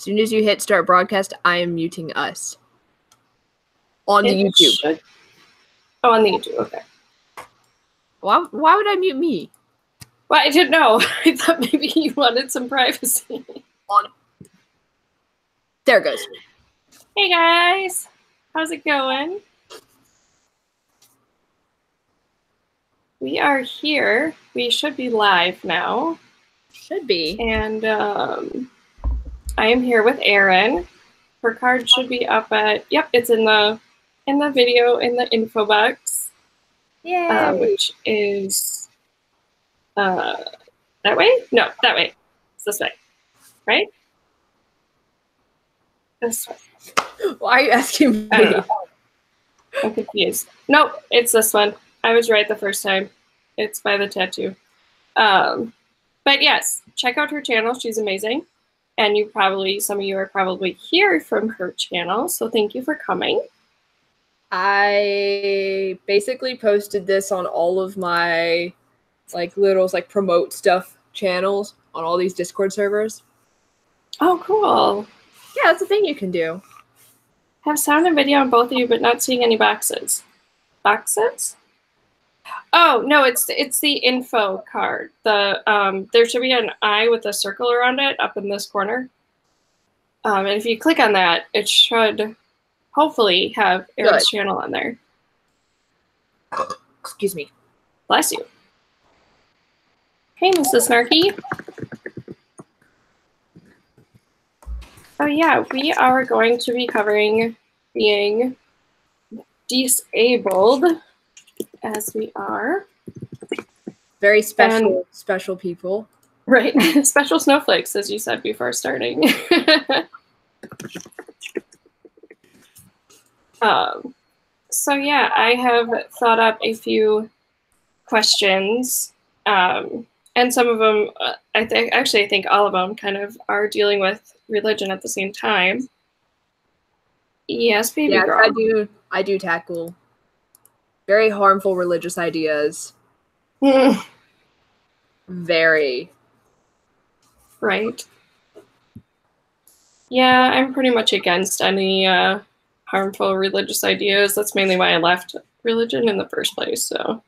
soon as you hit start broadcast, I am muting us. On the YouTube. Oh, on the YouTube, okay. Why would I mute me? Well, I didn't know. I thought maybe you wanted some privacy. There it goes. Hey guys, how's it going? We are here. We should be live now. Should be. And I am here with Aerin. Her card should be up at, yep, it's in the video in the info box. Yay! Which is that way? No, that way. It's this way, right? This way. Why are you asking me? I don't know. I'm confused. Nope, it's this one. I was right the first time. It's by the tattoo. But yes, check out her channel. She's amazing. And some of you are probably here from her channel. So thank you for coming. I basically posted this on all of my little promote stuff channels on all these Discord servers. Oh, cool. Yeah, that's a thing you can do. Have sound and video on both of you, but not seeing any boxes. Boxes? Oh, no, it's the info card. There should be an eye with a circle around it up in this corner. And if you click on that, it should hopefully have Erin's channel on there. Excuse me. Bless you. Hey, Mrs. Snarky. Oh yeah, we are going to be covering being disabled, as we are. Very special people. Right, special snowflakes, as you said before starting. So yeah, I have thought up a few questions, and some of them, I think all of them kind of are dealing with religion at the same time. Yes, baby girl. I do tackle very harmful religious ideas. Very. Right. Yeah, I'm pretty much against any harmful religious ideas. That's mainly why I left religion in the first place. So.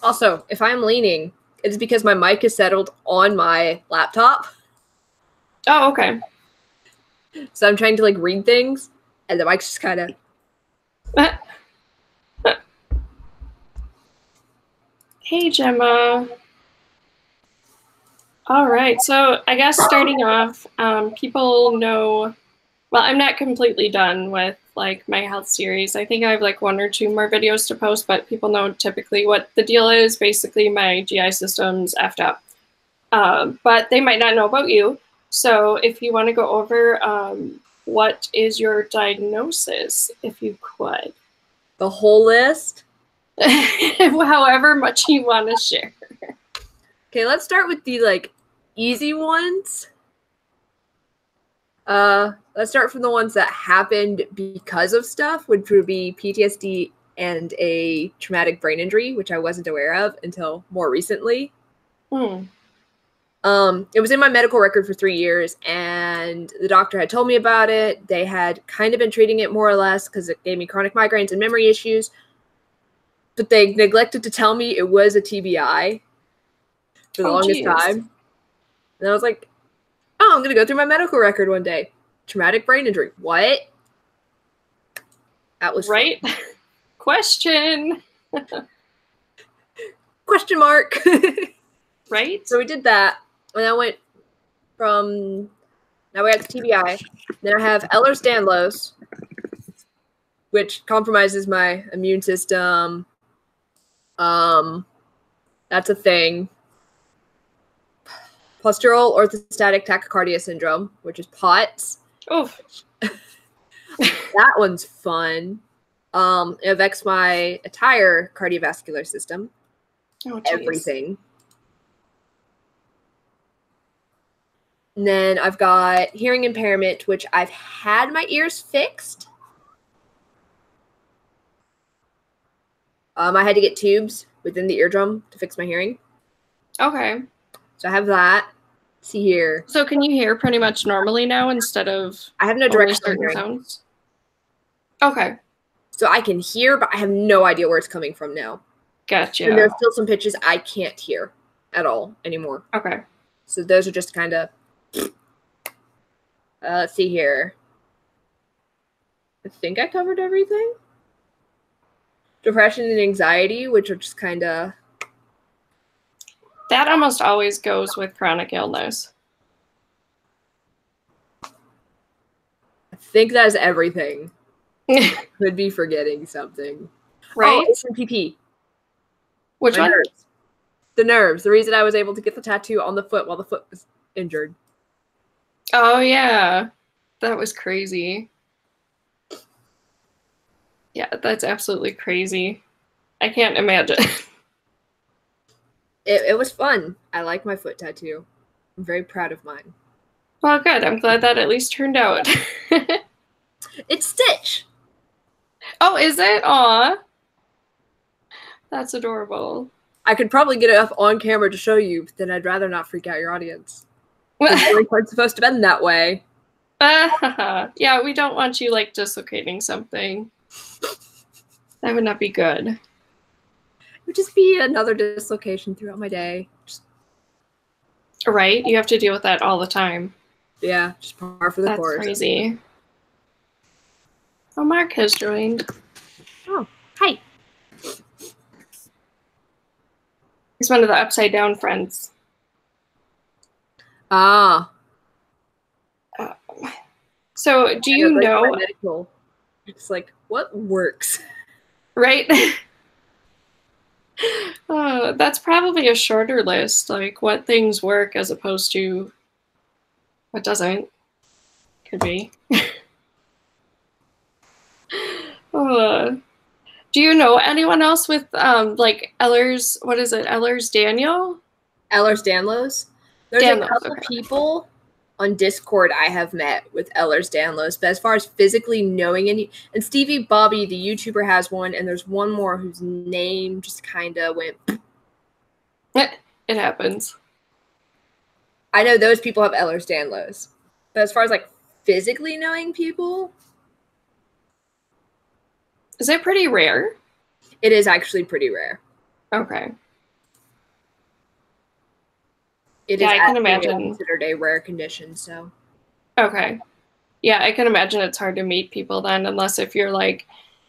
Also, if I'm leaning, it's because my mic is settled on my laptop. Oh, okay. So I'm trying to read things, and the mic's just kind of. Hey, Gemma. All right, so I guess starting off, people know, well, I'm not completely done with my health series. I think I have 1 or 2 more videos to post, but people know typically what the deal is. Basically, my GI system's effed up. But they might not know about you. So if you want to go over what is your diagnosis, if you could. The whole list? However much you want to share. Okay, let's start with the easy ones. Let's start from the ones that happened because of stuff, which would be PTSD and a traumatic brain injury, which I wasn't aware of until more recently. It was in my medical record for 3 years, and the doctor had told me about it. They had kind of been treating it more or less because it gave me chronic migraines and memory issues, but they neglected to tell me it was a TBI for the longest time. And I was like, oh, I'm going to go through my medical record one day. Traumatic brain injury. What? That was right. Question. Question mark. Right. So we did that. And I went from, now we have TBI. Then I have Ehlers-Danlos, which compromises my immune system. That's a thing. Postural orthostatic tachycardia syndrome, which is POTS. Oh, that one's fun. It affects my entire cardiovascular system. Oh, everything. And then I've got hearing impairment, which I've had my ears fixed. I had to get tubes within the eardrum to fix my hearing. Okay. So I have that. See here. So can you hear pretty much normally now instead of I have no only directional certain hearing. sounds? Okay. So I can hear, but I have no idea where it's coming from now. Gotcha. And there's still some pitches I can't hear at all anymore. Okay. So those are just kind of... let's see here. I think I covered everything. Depression and anxiety, which are just kind of... That almost always goes with chronic illness. I think that is everything. Could be forgetting something. Right? Oh, HMPP. Which one? Nerves. The nerves. The reason I was able to get the tattoo on the foot while the foot was injured. Oh, yeah. That was crazy. Yeah, that's absolutely crazy. I can't imagine. It was fun. I like my foot tattoo. I'm very proud of mine. Well, good. I'm glad that at least turned out. It's Stitch. Oh, is it? Aw. That's adorable. I could probably get it up on camera to show you, but then I'd rather not freak out your audience. The record's supposed to bend that way. Yeah, we don't want you, like, dislocating something. That would not be good. It would just be another dislocation throughout my day. Right? You have to deal with that all the time. Yeah, just par for the course. That's crazy. Oh, Mark has joined. Oh, hi. He's one of the upside down friends. Ah. So, do you know? Medical. It's like, what works? Right? That's probably a shorter list, like what things work as opposed to what doesn't. Could be. Do you know anyone else with like Ehlers? What is it? Ehlers-Danlos? Ehlers-Danlos? There's a couple people on Discord I have met with Ehlers-Danlos, but as far as physically knowing any, and Stevie Bobby, the YouTuber, has one, and there's one more whose name just kind of went. It happens. I know those people have Ehlers-Danlos, but as far as like physically knowing people, is it pretty rare? It is actually pretty rare. Okay. It yeah, is I can imagine. Considered a rare condition, so. Okay. Yeah, I can imagine it's hard to meet people then, unless if you're like,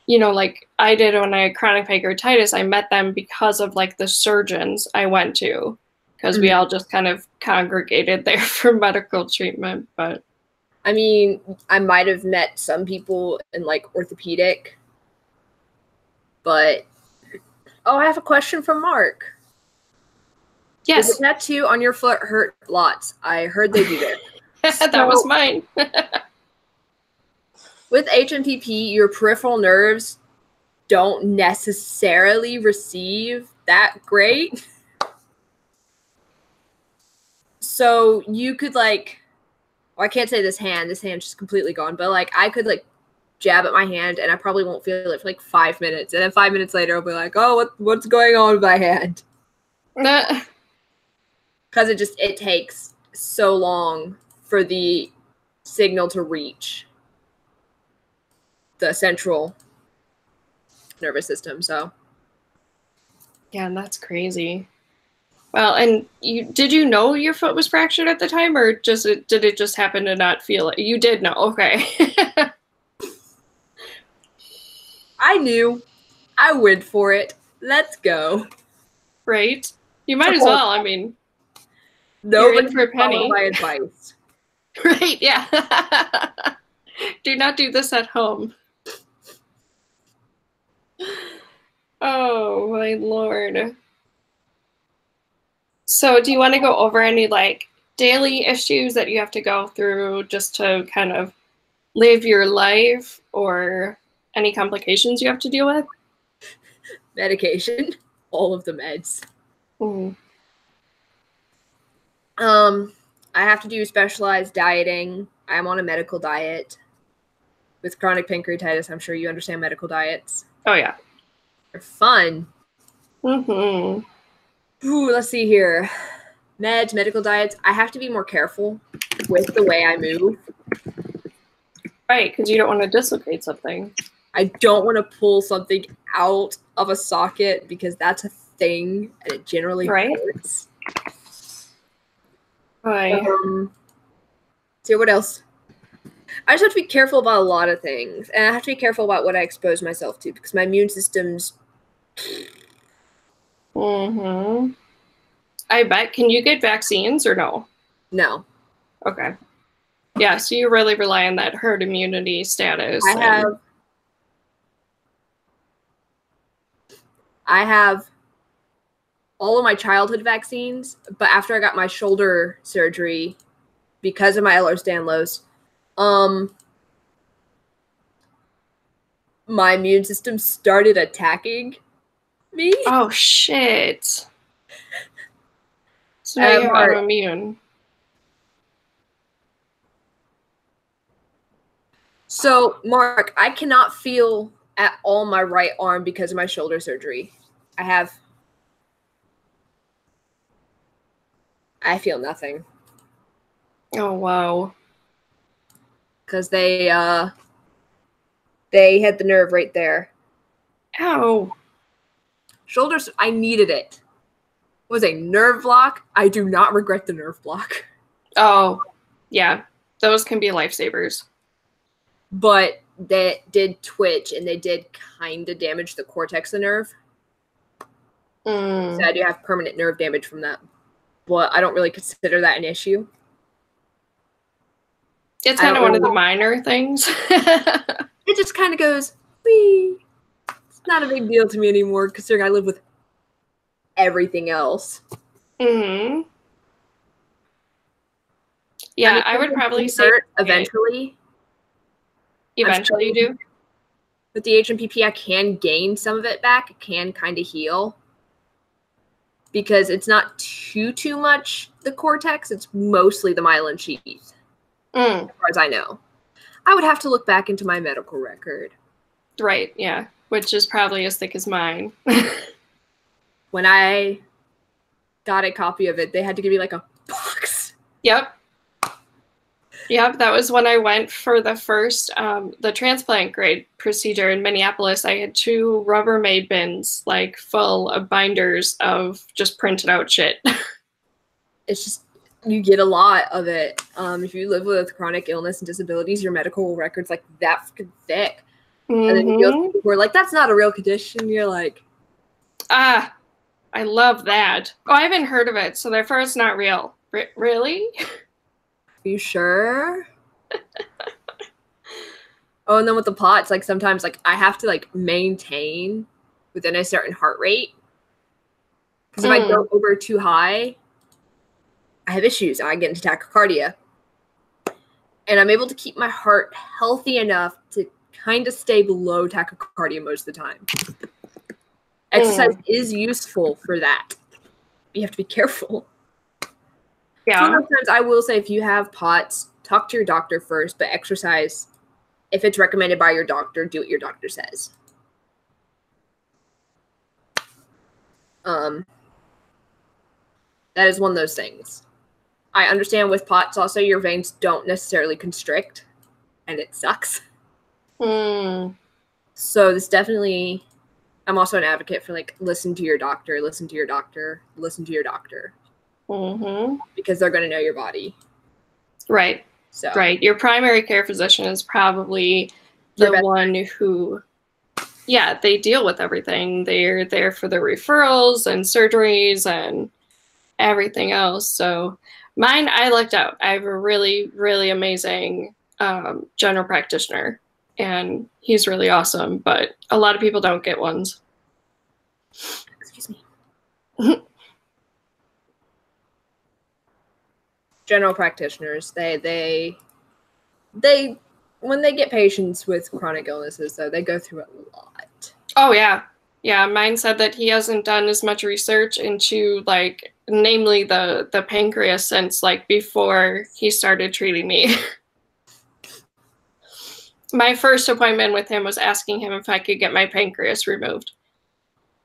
you know, like I did when I had chronic pancreatitis, I met them because of like the surgeons I went to, because we all just kind of congregated there for medical treatment. But I mean, I might have met some people in like orthopedic, but oh, I have a question from Mark. Yes. Does the tattoo on your foot hurt lots? I heard they do that. That was mine. With HMPP, your peripheral nerves don't necessarily receive that great. So you could like, well, I can't say this hand's just completely gone, but like I could like jab at my hand and I probably won't feel it for like 5 minutes. And then 5 minutes later, I'll be like, oh, what's going on with my hand? Because it takes so long for the signal to reach the central nervous system. So yeah, and that's crazy. Well, and did you know your foot was fractured at the time, or did it just happen to not feel it? You did know, okay. I knew. I went for it. Let's go. Right? You might as well. I mean, nobody for a penny. My advice. Right? Yeah. Do not do this at home. Oh my Lord. So do you want to go over any like daily issues that you have to go through just to kind of live your life, or any complications you have to deal with? Medication. All of the meds. Mm. I have to do specialized dieting. I'm on a medical diet. With chronic pancreatitis, I'm sure you understand medical diets. Oh, yeah. They're fun. Mm-hmm. Ooh, let's see here. meds, medical diets, I have to be more careful with the way I move. Right, because you don't want to dislocate something. I don't want to pull something out of a socket because that's a thing and it generally hurts. Right. So what else? I just have to be careful about a lot of things. And I have to be careful about what I expose myself to because my immune system's... Mm-hmm. I bet. Can you get vaccines or no? No. Okay. Yeah, so you really rely on that herd immunity status. I have all of my childhood vaccines, but after I got my shoulder surgery because of my Ehlers-Danlos, my immune system started attacking me. Oh, shit. So now you have autoimmune. So, Mark, I cannot feel at all my right arm because of my shoulder surgery. I feel nothing. Oh, wow. Because they hit the nerve right there. Ow. Shoulders, I needed it. It was a nerve block. I do not regret the nerve block. Oh, yeah. Those can be lifesavers. But they did twitch, and they did kind of damage the cortex of the nerve. So I do have permanent nerve damage from that. But I don't really consider that an issue. It's kind of one of the minor things. It just kind of goes, wee. It's not a big deal to me anymore, considering I live with everything else. Mm-hmm. Yeah, I would probably say eventually. Eventually you do? With the HMPP, I can gain some of it back. It can kind of heal. Because it's not too much the cortex. It's mostly the myelin sheath. As far as I know. I would have to look back into my medical record. Right, yeah. Which is probably as thick as mine. When I got a copy of it, they had to give me like a box. Yep. Yep, that was when I went for the first, the transplant grade procedure in Minneapolis. I had 2 Rubbermaid bins, like, full of binders of just printed out shit. It's just, you get a lot of it. If you live with chronic illness and disabilities, your medical record's like that fucking thick. And then you go to people who are like, that's not a real condition. You're like, I love that. Oh, I haven't heard of it, so therefore it's not real. Really? Are you sure? Oh, and then with the POTS, like sometimes like I have to like maintain within a certain heart rate. Because if I go over too high, I have issues. I get into tachycardia. And I'm able to keep my heart healthy enough to kind of stay below tachycardia most of the time. Exercise is useful for that. You have to be careful. Yeah. Sometimes I will say if you have POTS, talk to your doctor first, but exercise, if it's recommended by your doctor, do what your doctor says. That is one of those things. I understand with POTS also your veins don't necessarily constrict, and it sucks. So this definitely, I'm also an advocate for like listen to your doctor, listen to your doctor, listen to your doctor. Because they're going to know your body. Right. So. Right. Your primary care physician is probably the one who, yeah, they deal with everything. They're there for the referrals and surgeries and everything else. So mine, I lucked out. I have a really, really amazing general practitioner, and he's really awesome, but a lot of people don't get ones. Excuse me. General practitioners, they when they get patients with chronic illnesses, though, they go through a lot. Oh yeah. Yeah, mine said that he hasn't done as much research into, like, namely the pancreas since, like, before he started treating me. My first appointment with him was asking him if I could get my pancreas removed.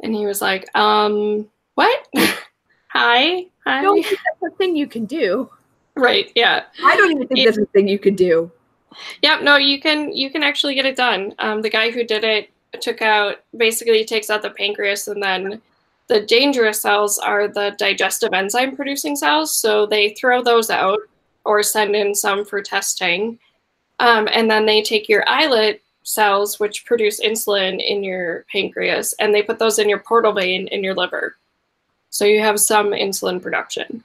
And he was like, what? Hi? Hi. don't think that's a thing you can do. Right, yeah. I don't even think that's a thing you could do. Yep, no, you can actually get it done. The guy who did it basically takes out the pancreas, and then the dangerous cells are the digestive enzyme producing cells. So they throw those out or send in some for testing. And then they take your islet cells, which produce insulin in your pancreas, and they put those in your portal vein in your liver. So you have some insulin production.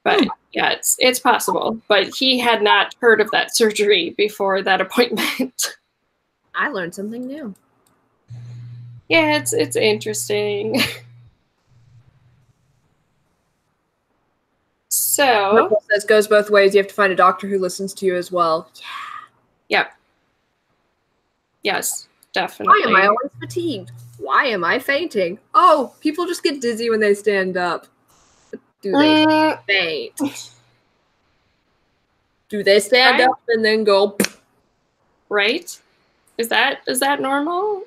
But yeah, it's possible. But he had not heard of that surgery before that appointment. I learned something new. Yeah, it's interesting. So Purple says goes both ways. You have to find a doctor who listens to you as well. Yep. Yes, definitely. Why am I always fatigued? Why am I fainting? Oh, people just get dizzy when they stand up. Do they faint? Do they stand up and then go? Right? Is that normal?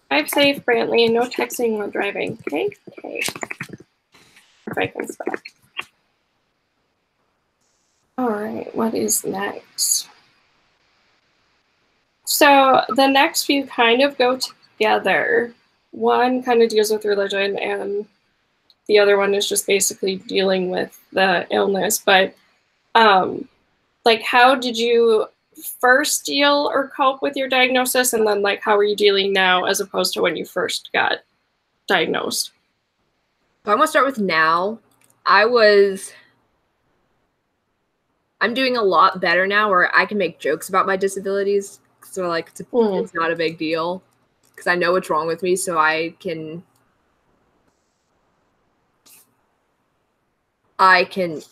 Drive safe, Brantley, and no texting while driving. Okay? Okay. If I can stop. All right, what is next? So the next few kind of go together. One kind of deals with religion, and the other one is just basically dealing with the illness. But like, how did you first deal or cope with your diagnosis, and then like how are you dealing now as opposed to when you first got diagnosed? So I'm gonna start with now. I'm doing a lot better now where I can make jokes about my disabilities. So like it's not a big deal because I know what's wrong with me, so I can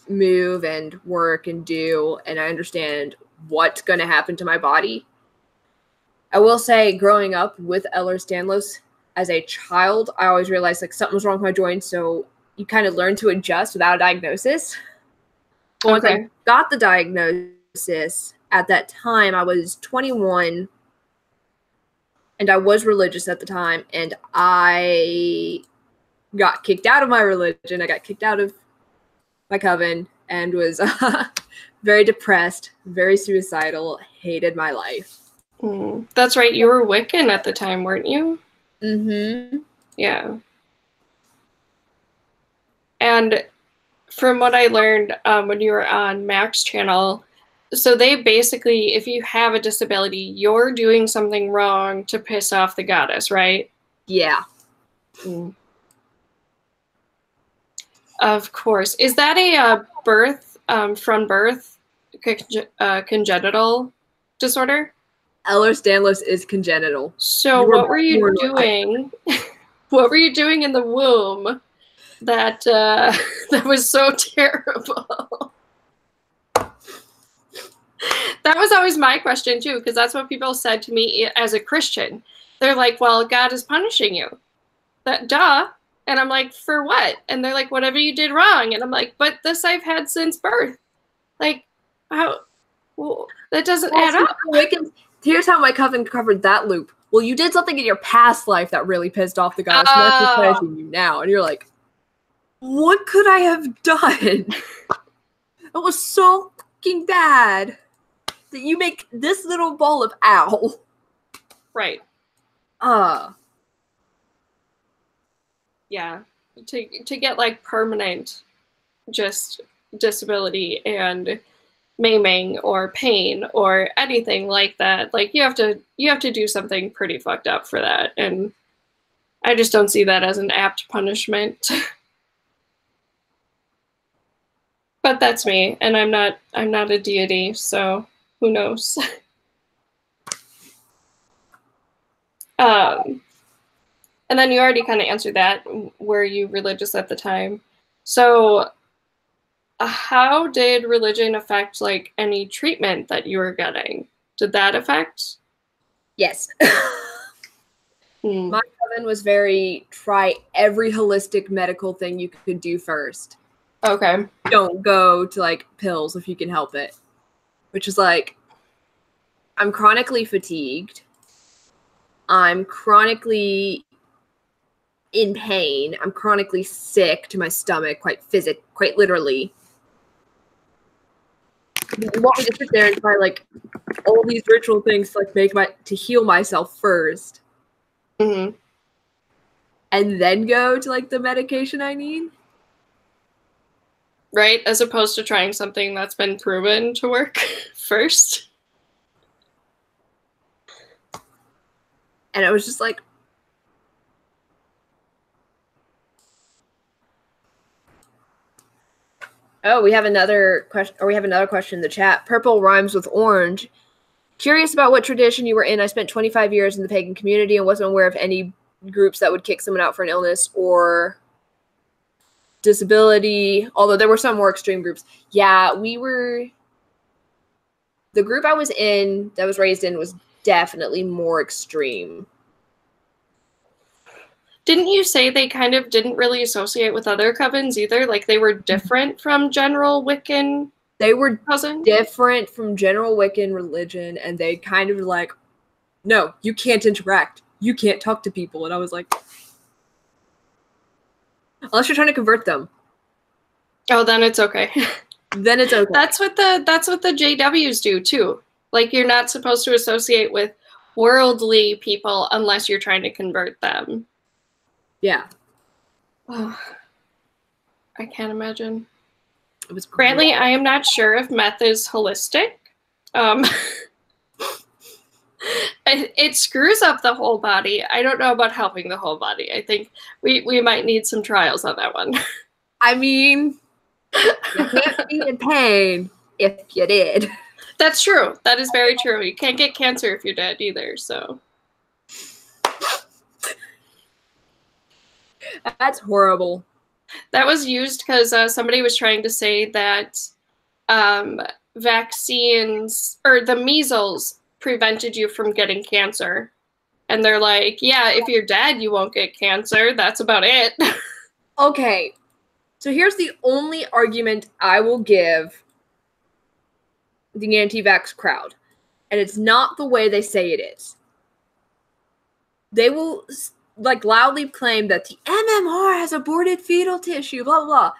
move and work and do, and I understand what's going to happen to my body. I will say, growing up with Ehlers-Danlos as a child, I always realized like something was wrong with my joints, so you kind of learn to adjust without a diagnosis. But once I got the diagnosis, at that time I was 21, and I was religious at the time, and I got kicked out of my religion. I got kicked out of my coven and was very depressed, very suicidal, hated my life. That's right. You were Wiccan at the time, weren't you? Mm-hmm. Yeah. And from what I learned when you were on Mac's channel, so they basically, if you have a disability, you're doing something wrong to piss off the goddess, right? Yeah. Of course. Is that a birth, from birth, congenital disorder? Ehlers-Danlos is congenital. So what were you doing? What were you doing in the womb that that was so terrible? That was always my question too, because that's what people said to me as a Christian. They're like, well, God is punishing you. That duh. And I'm like, for what? And they're like, whatever you did wrong. And I'm like, but this I've had since birth. Like, how? Well, that doesn't add up. Here's how my coven covered that loop. Well, you did something in your past life that really pissed off the goddess, and that's what's punishing you now. And you're like, what could I have done? It was so fucking bad that you make this little ball of owl. Right. Yeah. To get like permanent just disability and maiming or pain or anything like that, like you have to do something pretty fucked up for that, and I just don't see that as an apt punishment. But that's me, and I'm not a deity, so who knows. And then you already kind of answered that. Were you religious at the time? So how did religion affect like any treatment that you were getting? Did that affect? Yes. My coven was very try every holistic medical thing you could do first. Okay. Don't go to like pills if you can help it. Which is like, I'm chronically fatigued. I'm chronically in pain. I'm chronically sick to my stomach, quite literally. You want me to sit there and try like all these ritual things to like to heal myself first, mm-hmm. and then go to like the medication I need? Right, as opposed to trying something that's been proven to work first. And it was just like, oh, we have another question in the chat. Purple rhymes with orange. Curious about what tradition you were in. I spent 25 years in the pagan community and wasn't aware of any groups that would kick someone out for an illness or disability, although there were some more extreme groups. Yeah, the group I was in, that I was raised in, was definitely more extreme. Didn't you say they kind of didn't really associate with other covens either? Like they were different from general Wiccan? They were cousin? Different from general Wiccan religion, and they kind of were like, no, you can't interact. You can't talk to people. And I was like, unless you're trying to convert them. Oh, then it's okay. Then it's okay. That's what the JWs do too. Like you're not supposed to associate with worldly people unless you're trying to convert them. Yeah. Oh, I can't imagine. It was Brantley, I am not sure if meth is holistic. It screws up the whole body. I don't know about helping the whole body. I think we might need some trials on that one. I mean, you can't be in pain if you did. That's true. That is very true. You can't get cancer if you're dead either, so. That's horrible. That was used because somebody was trying to say that vaccines, or the measles, prevented you from getting cancer. And they're like, yeah, if you're dead, you won't get cancer. That's about it. Okay. So here's the only argument I will give the anti-vax crowd. And it's not the way they say it is. They will like loudly claim that the MMR has aborted fetal tissue, blah, blah, blah.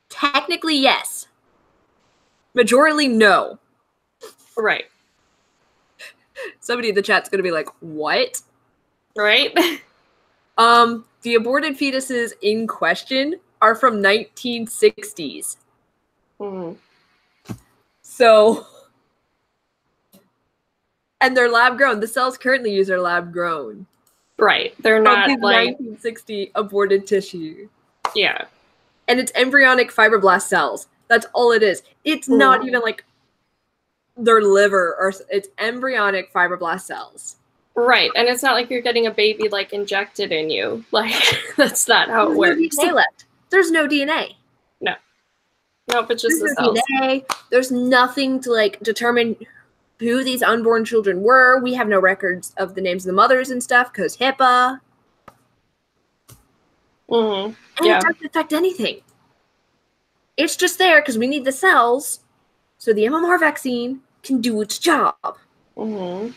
Technically, yes. Majorly, no. Right. Somebody in the chat's going to be like, what? Right? The aborted fetuses in question are from 1960s. Mm-hmm. So, and they're lab grown. The cells currently used are lab grown. Right. They're not like 1960 aborted tissue. Yeah. And it's embryonic fibroblast cells. That's all it is. It's not even like their liver, or it's embryonic fibroblast cells. Right. And it's not like you're getting a baby like injected in you. Like that's not how it works. There's no DNA left. There's no DNA. No. Nope, it's just There's the no cells. DNA. There's nothing to like determine who these unborn children were. We have no records of the names of the mothers and stuff because HIPAA. Mm-hmm. And it doesn't affect anything. It's just there because we need the cells so the MMR vaccine can do its job. Mm-hmm.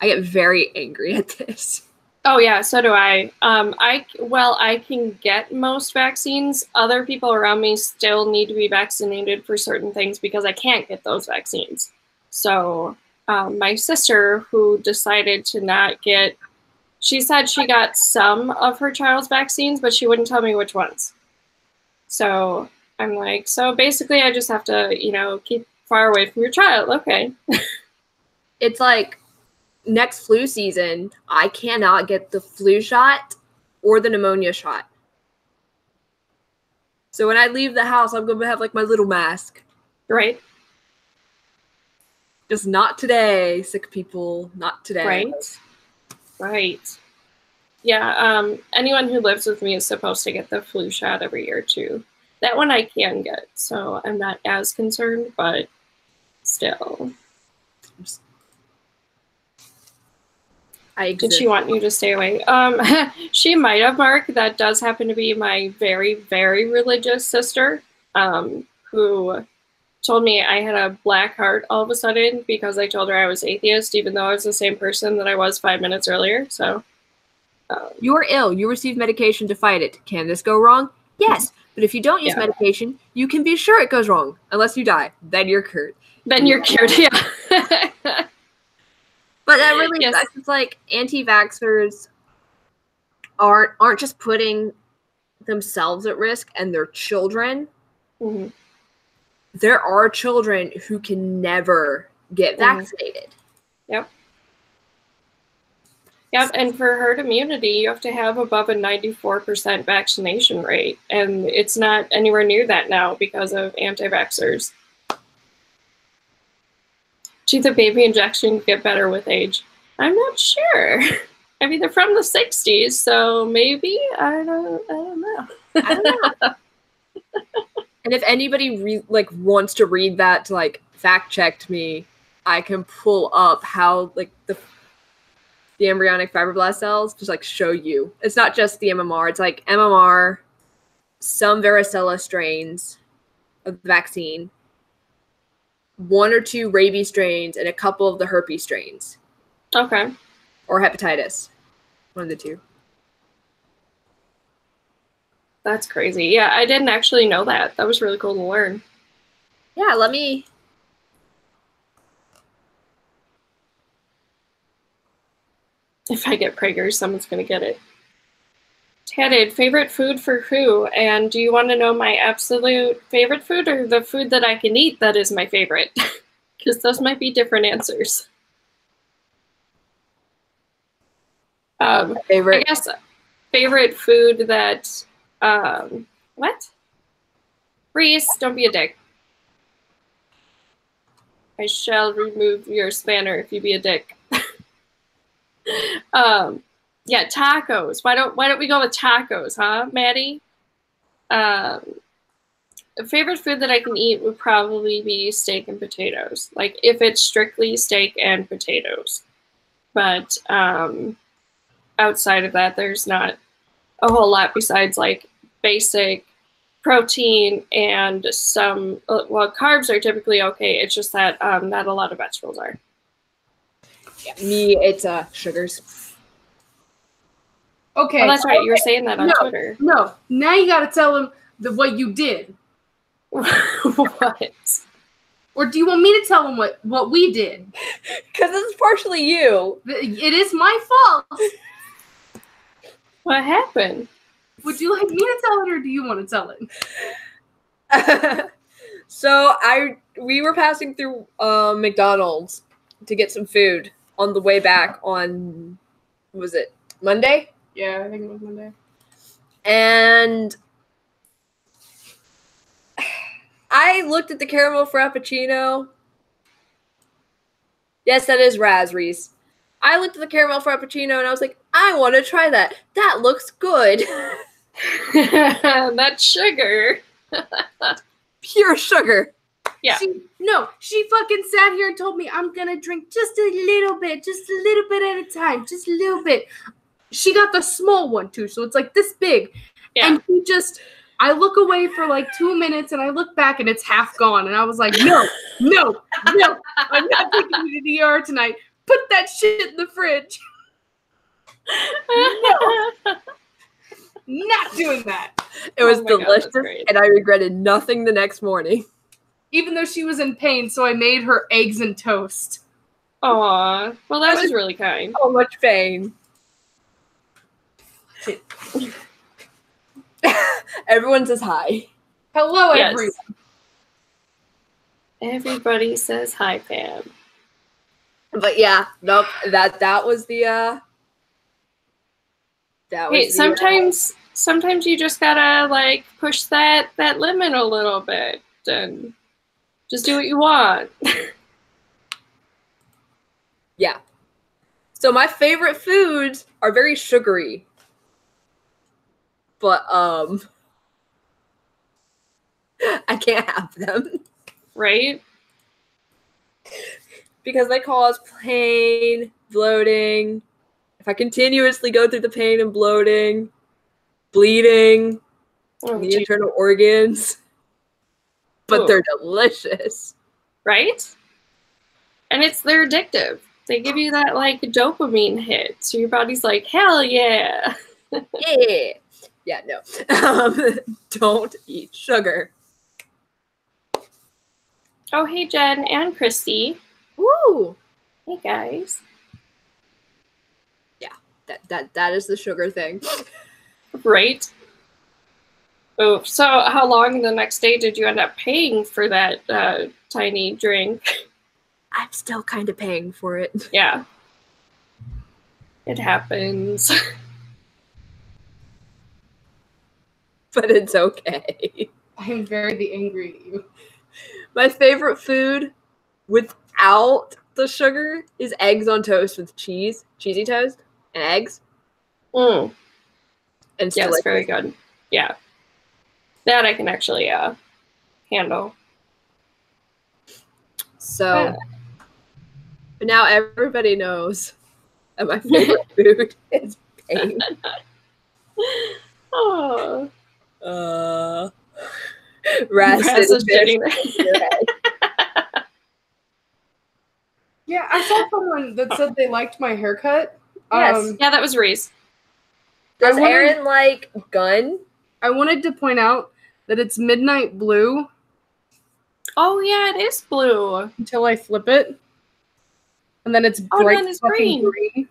I get very angry at this. Oh yeah, so do I. I can get most vaccines. Other people around me still need to be vaccinated for certain things because I can't get those vaccines. So my sister, who decided to not get, she said she got some of her child's vaccines, but she wouldn't tell me which ones. So I'm like, so basically I just have to, keep far away from your child. Okay. It's like, next flu season, I cannot get the flu shot or the pneumonia shot. So when I leave the house, I'm going to have like my little mask. Right. Just not today, sick people. Not today. Right. Right. Yeah. Anyone who lives with me is supposed to get the flu shot every year too. That one I can get, so I'm not as concerned, but still. Did she want you to stay away? She might have, Mark. That does happen to be my very, very religious sister, who told me I had a black heart all of a sudden because I told her I was atheist, even though I was the same person that I was 5 minutes earlier. So you are ill. You receive medication to fight it. Can this go wrong? Yes. But if you don't use medication, you can be sure it goes wrong. Unless you die. Then you're cured. Then you're cured, yeah. But that really, it's like anti-vaxxers aren't just putting themselves at risk and their children. Mm-hmm. There are children who can never get vaccinated. Yep. Yep, and for herd immunity, you have to have above a 94% vaccination rate, and it's not anywhere near that now because of anti-vaxxers. Do you think baby injections get better with age? I'm not sure. I mean, they're from the 60s, so maybe. I don't know. I don't know. And if anybody wants to read that to like fact check me, I can pull up how like the embryonic fibroblast cells just like show you. It's not just the MMR. It's like MMR, some varicella strains of the vaccine, 1 or 2 rabies strains, and a couple of the herpes strains. Okay. Or hepatitis. One of the 2. That's crazy. Yeah, I didn't actually know that. That was really cool to learn. Yeah, let me... If I get Prager, someone's going to get it. Tatted, favorite food for who? And do you want to know my absolute favorite food or the food that I can eat that is my favorite? Because those might be different answers. Favorite? I guess favorite food that... what? Reese, don't be a dick. I shall remove your spanner if you be a dick. Yeah, tacos. Why don't we go with tacos, huh, Maddie? Favorite food that I can eat would probably be steak and potatoes. Like if it's strictly steak and potatoes. But outside of that, there's not a whole lot besides like basic protein and some, well, carbs are typically okay. It's just that not a lot of vegetables are. Yeah, me, it's sugars. Okay. Oh, that's right. You were saying that on Twitter. No. Now you got to tell them what you did. What? Or do you want me to tell them what we did? Because it's partially you. It is my fault. What happened? Would you like me to tell it or do you want to tell it? So we were passing through McDonald's to get some food on the way back on, what was it, Monday? Yeah, I think it was Monday. And I looked at the caramel frappuccino. Yes, that is Raspberries. I looked at the caramel frappuccino and I was like, I want to try that. That looks good. That's sugar. Pure sugar. Yeah. She fucking sat here and told me I'm going to drink just a little bit at a time, just a little bit. She got the small one too, so it's like this big. Yeah. And I look away for like 2 minutes and I look back and it's half gone. And I was like, no, I'm not taking you to the ER tonight. Put that shit in the fridge. No. Not doing that. It was delicious, and I regretted nothing the next morning. Even though she was in pain, so I made her eggs and toast. Aw. Well, that was really kind. So much pain. Everyone says hi. Hello, yes. everyone. Everybody says hi, Pam. But yeah, nope. That was the. Sometimes you just gotta like push that limit a little bit and just do what you want. Yeah. So my favorite foods are very sugary. But I can't have them. Right? Because they cause pain, bloating. If I continuously go through the pain and bloating, bleeding, the internal organs. but they're delicious. Right? And they're addictive. They give you that like dopamine hit. So your body's like, hell yeah. Yeah. Yeah, no. Don't eat sugar. Oh, hey, Jen and Christy. Woo! Hey, guys. Yeah, that is the sugar thing. Right? Oh, so how long the next day did you end up paying for that tiny drink? I'm still kind of paying for it. Yeah. It happens. But it's okay. I am very angry at you. My favorite food without the sugar is eggs on toast with cheese, cheesy toast, and eggs. Mm. And Yes, very good. Yeah. That I can actually handle. So, but now everybody knows that my favorite food is pain. Oh. Raz is shooting Yeah, I saw someone that said they liked my haircut. Yes. Yeah, that was Reese. Does Aerin like gun? I wanted to point out that it's midnight blue. Oh yeah, it is blue. Until I flip it. And then it's bright fucking green.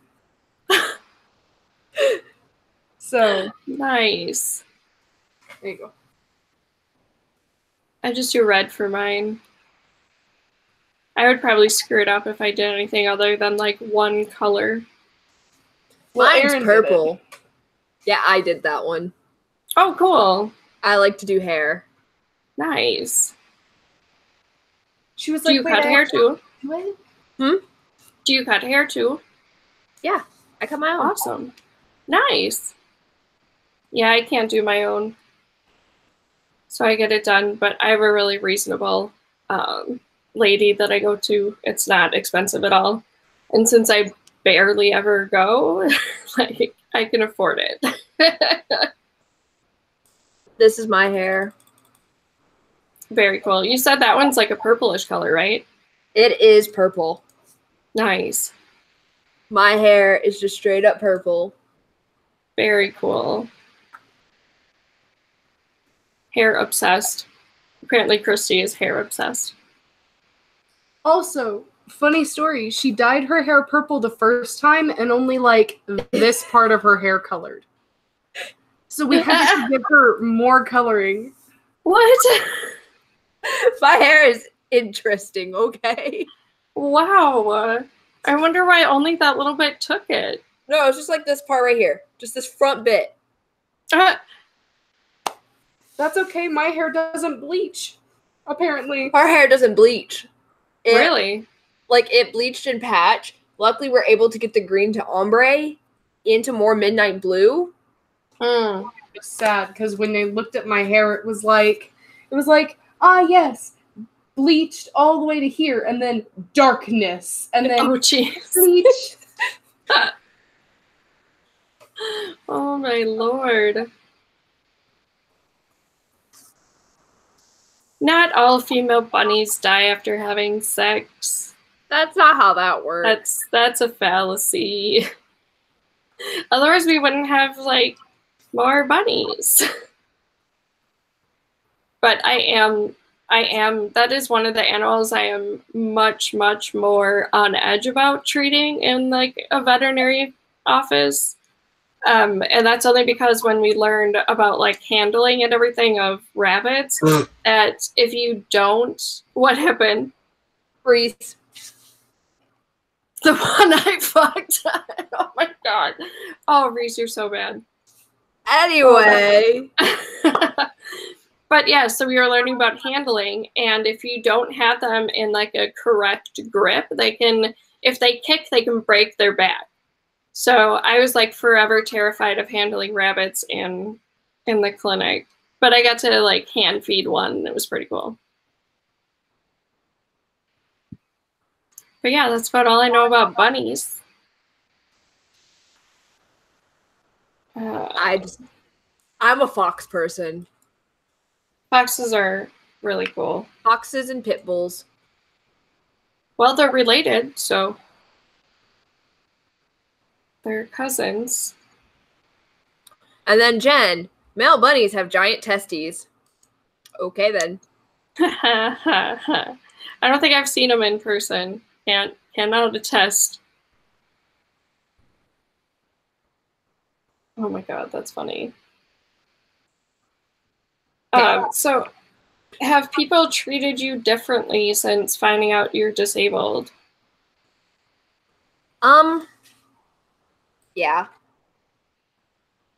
So nice. There you go. I just do red for mine. I would probably screw it up if I did anything other than like one color. Well, mine's Aerin purple. Yeah, I did that one. Oh, cool. I like to do hair. Nice. She was do you cut hair too? What? Do you cut hair too? Yeah, I cut my own. Awesome. Nice. Yeah, I can't do my own. So I get it done, but I have a really reasonable lady that I go to. It's not expensive at all. And since I barely ever go, like I can afford it. This is my hair. Very cool. You said that one's like a purplish color, right? It is purple. Nice. My hair is just straight up purple. Very cool. Hair obsessed. Apparently Christy is hair obsessed. Also, funny story, she dyed her hair purple the first time and only like this part of her hair colored. So we had to give her more coloring. What? My hair is interesting, okay? Wow. I wonder why only that little bit took it. No, it's just like this part right here. Just this front bit. That's okay. My hair doesn't bleach, apparently. Our hair doesn't bleach. Really? Like, it bleached in patch. Luckily, we're able to get the green to ombre into more midnight blue. It was sad, because when they looked at my hair, it was like, ah, yes, bleached all the way to here, and then darkness, and then bleach. Oh, my Lord. Not all female bunnies die after having sex. That's not how that works. That's a fallacy. Otherwise, we wouldn't have, like, more bunnies. But that is one of the animals I am much, much more on edge about treating in, like, a veterinary office. And that's only because when we learned about like handling and everything of rabbits, that if you don't, what happened? Reese. The one I fucked. Oh my God. Oh, Reese, you're so bad. Anyway. But yeah, so we were learning about handling, and if you don't have them in like a correct grip, if they kick, they can break their back. So I was like forever terrified of handling rabbits in the clinic, but I got to like hand feed one. And it was pretty cool. But yeah, that's about all I know about bunnies. I'm a fox person. Foxes are really cool. Foxes and pit bulls. Well, they're related, so they're cousins. And then Jen, male bunnies have giant testes. Okay then. I don't think I've seen them in person. Cannot attest. Oh my god, that's funny. So, have people treated you differently since finding out you're disabled? Yeah.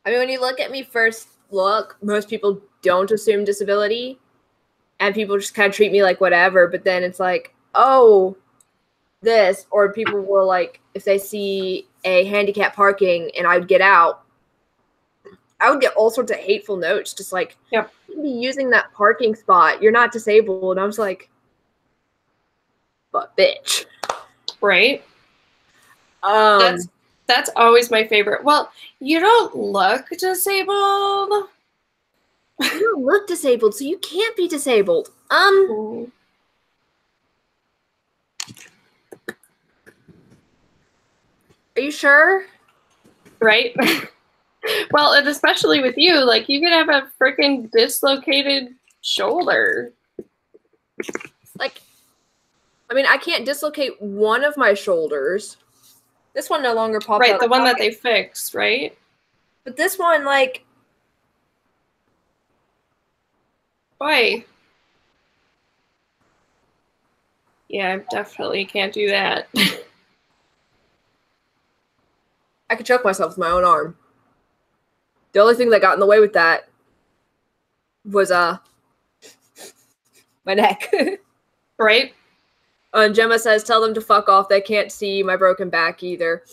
I mean, when you look at me first look, most people don't assume disability, and people just kind of treat me like whatever, but then it's like, oh, this, or people will, like, if they see a handicap parking and I'd get out, I would get all sorts of hateful notes, just like, yep, you'd be using that parking spot, you're not disabled. And I was like, but bitch. Right? That's always my favorite. Well, you don't look disabled. You don't look disabled, so you can't be disabled. Ooh. Are you sure? Right? Well, and especially with you, like, you could have a freaking dislocated shoulder. Like, I mean, I can't dislocate one of my shoulders. This one no longer pops out. Right, the one that they fixed, right? But this one, like... Boy. Yeah, I definitely can't do that. I could choke myself with my own arm. The only thing that got in the way with that was, my neck. Right? And Gemma says, tell them to fuck off. They can't see my broken back either.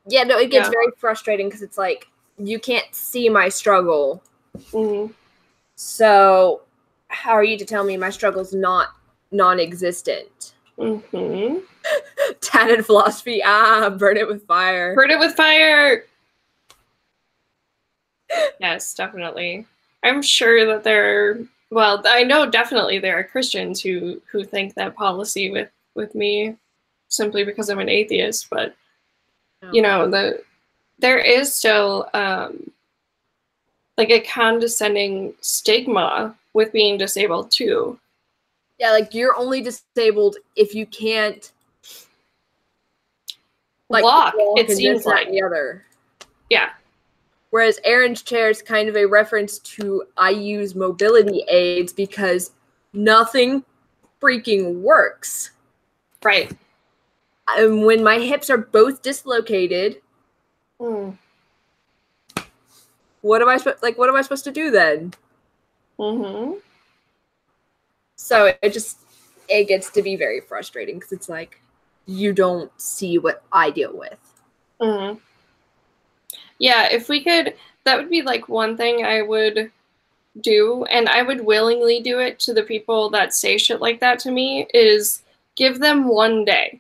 Yeah, no, it gets very frustrating because it's like, you can't see my struggle. Mm-hmm. So, how are you to tell me my struggle's not non-existent? Mm-hmm. Tatted philosophy. Burn it with fire. Burn it with fire! Yes, definitely. I'm sure that well, I know definitely there are Christians who think that policy with me simply because I'm an atheist, but you know, there is still like a condescending stigma with being disabled too. Yeah, like, you're only disabled if you can't, like, walk, it seems like. the other. Yeah. Whereas Aerin's chair is kind of a reference to, I use mobility aids because nothing freaking works. Right. And when my hips are both dislocated, what am I supposed to do then? Mm-hmm. So it gets to be very frustrating because it's like, you don't see what I deal with. Mm-hmm. Yeah, if we could, that would be like one thing I would do, and I would willingly do it to the people that say shit like that to me, is give them one day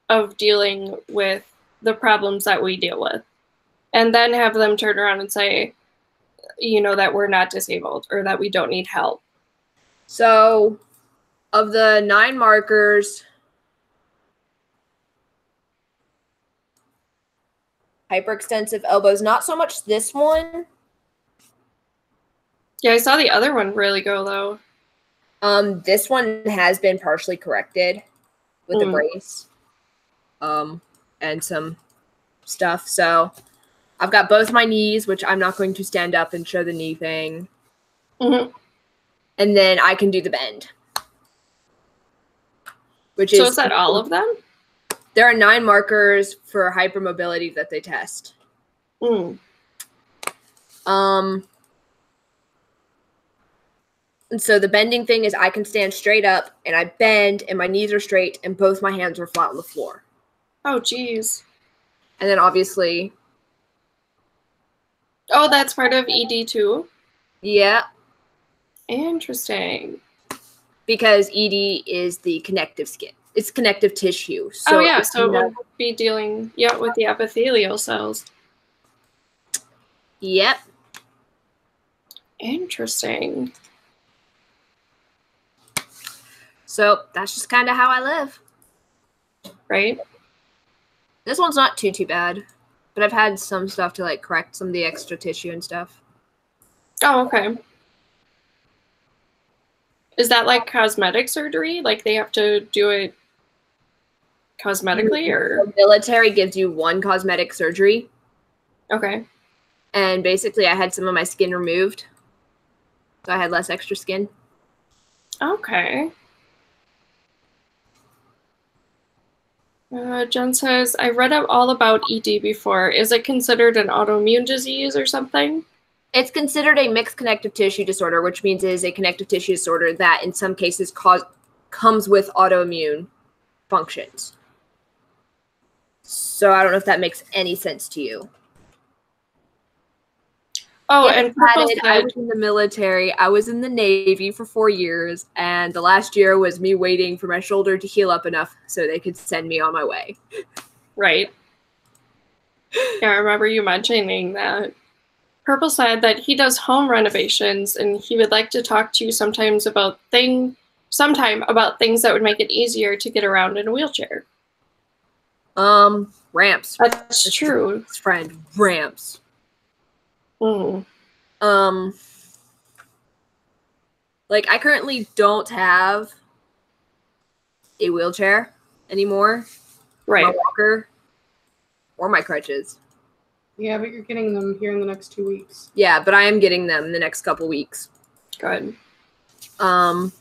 of dealing with the problems that we deal with, and then have them turn around and say, you know, that we're not disabled or that we don't need help. So, of the 9 markers, hyperextensive elbows, not so much this one. Yeah, I saw the other one really go low. This one has been partially corrected with the brace, and some stuff. So I've got both my knees, which I'm not going to stand up and show the knee thing. Mm-hmm. And then I can do the bend. So is that all of them? There are 9 markers for hypermobility that they test. And so the bending thing is I can stand straight up and I bend and my knees are straight and both my hands are flat on the floor. Oh, geez. And then obviously... Oh, that's part of ED too? Yeah. Interesting. Because ED is the connective skin. It's connective tissue. So so it will be dealing with the epithelial cells. Yep. Interesting. So that's just kind of how I live. Right? This one's not too bad, but I've had some stuff to like correct some of the extra tissue and stuff. Oh, okay. Is that like cosmetic surgery? Like they have to do it cosmetically, or? The military gives you one cosmetic surgery. Okay. And basically I had some of my skin removed. So I had less extra skin. Okay. Jen says, I read up all about ED before. Is it considered an autoimmune disease or something? It's considered a mixed connective tissue disorder, which means it is a connective tissue disorder that in some cases comes with autoimmune functions. So I don't know if that makes any sense to you. Oh, and Purple said, I was in the military. I was in the Navy for 4 years, and the last year was me waiting for my shoulder to heal up enough so they could send me on my way. Right. Yeah, I remember you mentioning that. Purple said that he does home renovations, and he would like to talk to you sometime about things that would make it easier to get around in a wheelchair. Ramps. That's true. Friend, ramps. Mm. Like I currently don't have a wheelchair anymore. Right. My walker or my crutches. Yeah, but you're getting them here in the next 2 weeks. Yeah, but I am getting them in the next couple weeks. Good. Oh,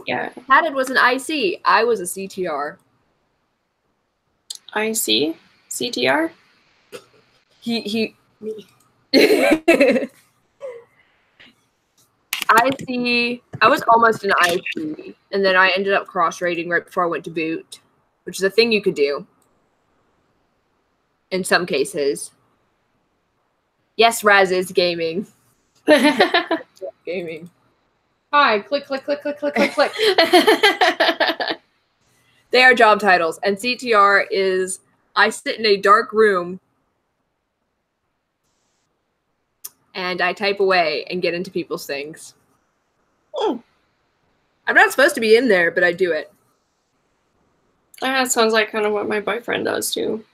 yeah. Hatted was an IC. I was a CTR. IC? CTR? Me. I was almost an IC, and then I ended up cross-rating right before I went to boot, which is a thing you could do in some cases. Yes, Raz is gaming. Gaming. Hi, click, click, click, click, click, click, click. They are job titles, and CTR is I sit in a dark room and I type away and get into people's things. Oh. I'm not supposed to be in there, but I do it. That sounds like kind of what my boyfriend does too.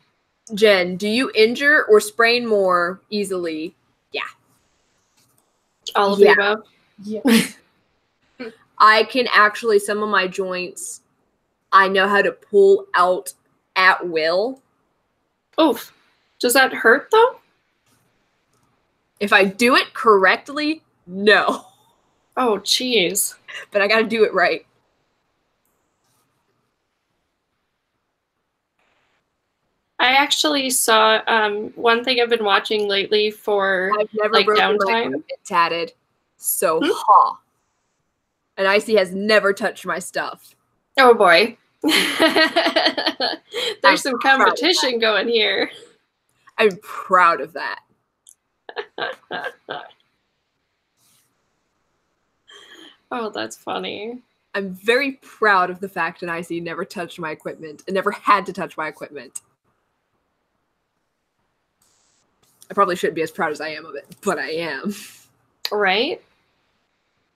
Jen, do you injure or sprain more easily? Yeah. All of the above? Yeah. I can actually, some of my joints, I know how to pull out at will. Oof. Does that hurt though? If I do it correctly, no. Oh, jeez. But I gotta do it right. I actually saw one thing I've been watching lately for I've never like broken downtime. my equipment tatted. So And Icy has never touched my stuff. Oh boy. There's some competition going here. I'm proud of that. Oh, that's funny. I'm very proud of the fact that Icy never touched my equipment and never had to touch my equipment. I probably shouldn't be as proud as I am of it, but I am. Right?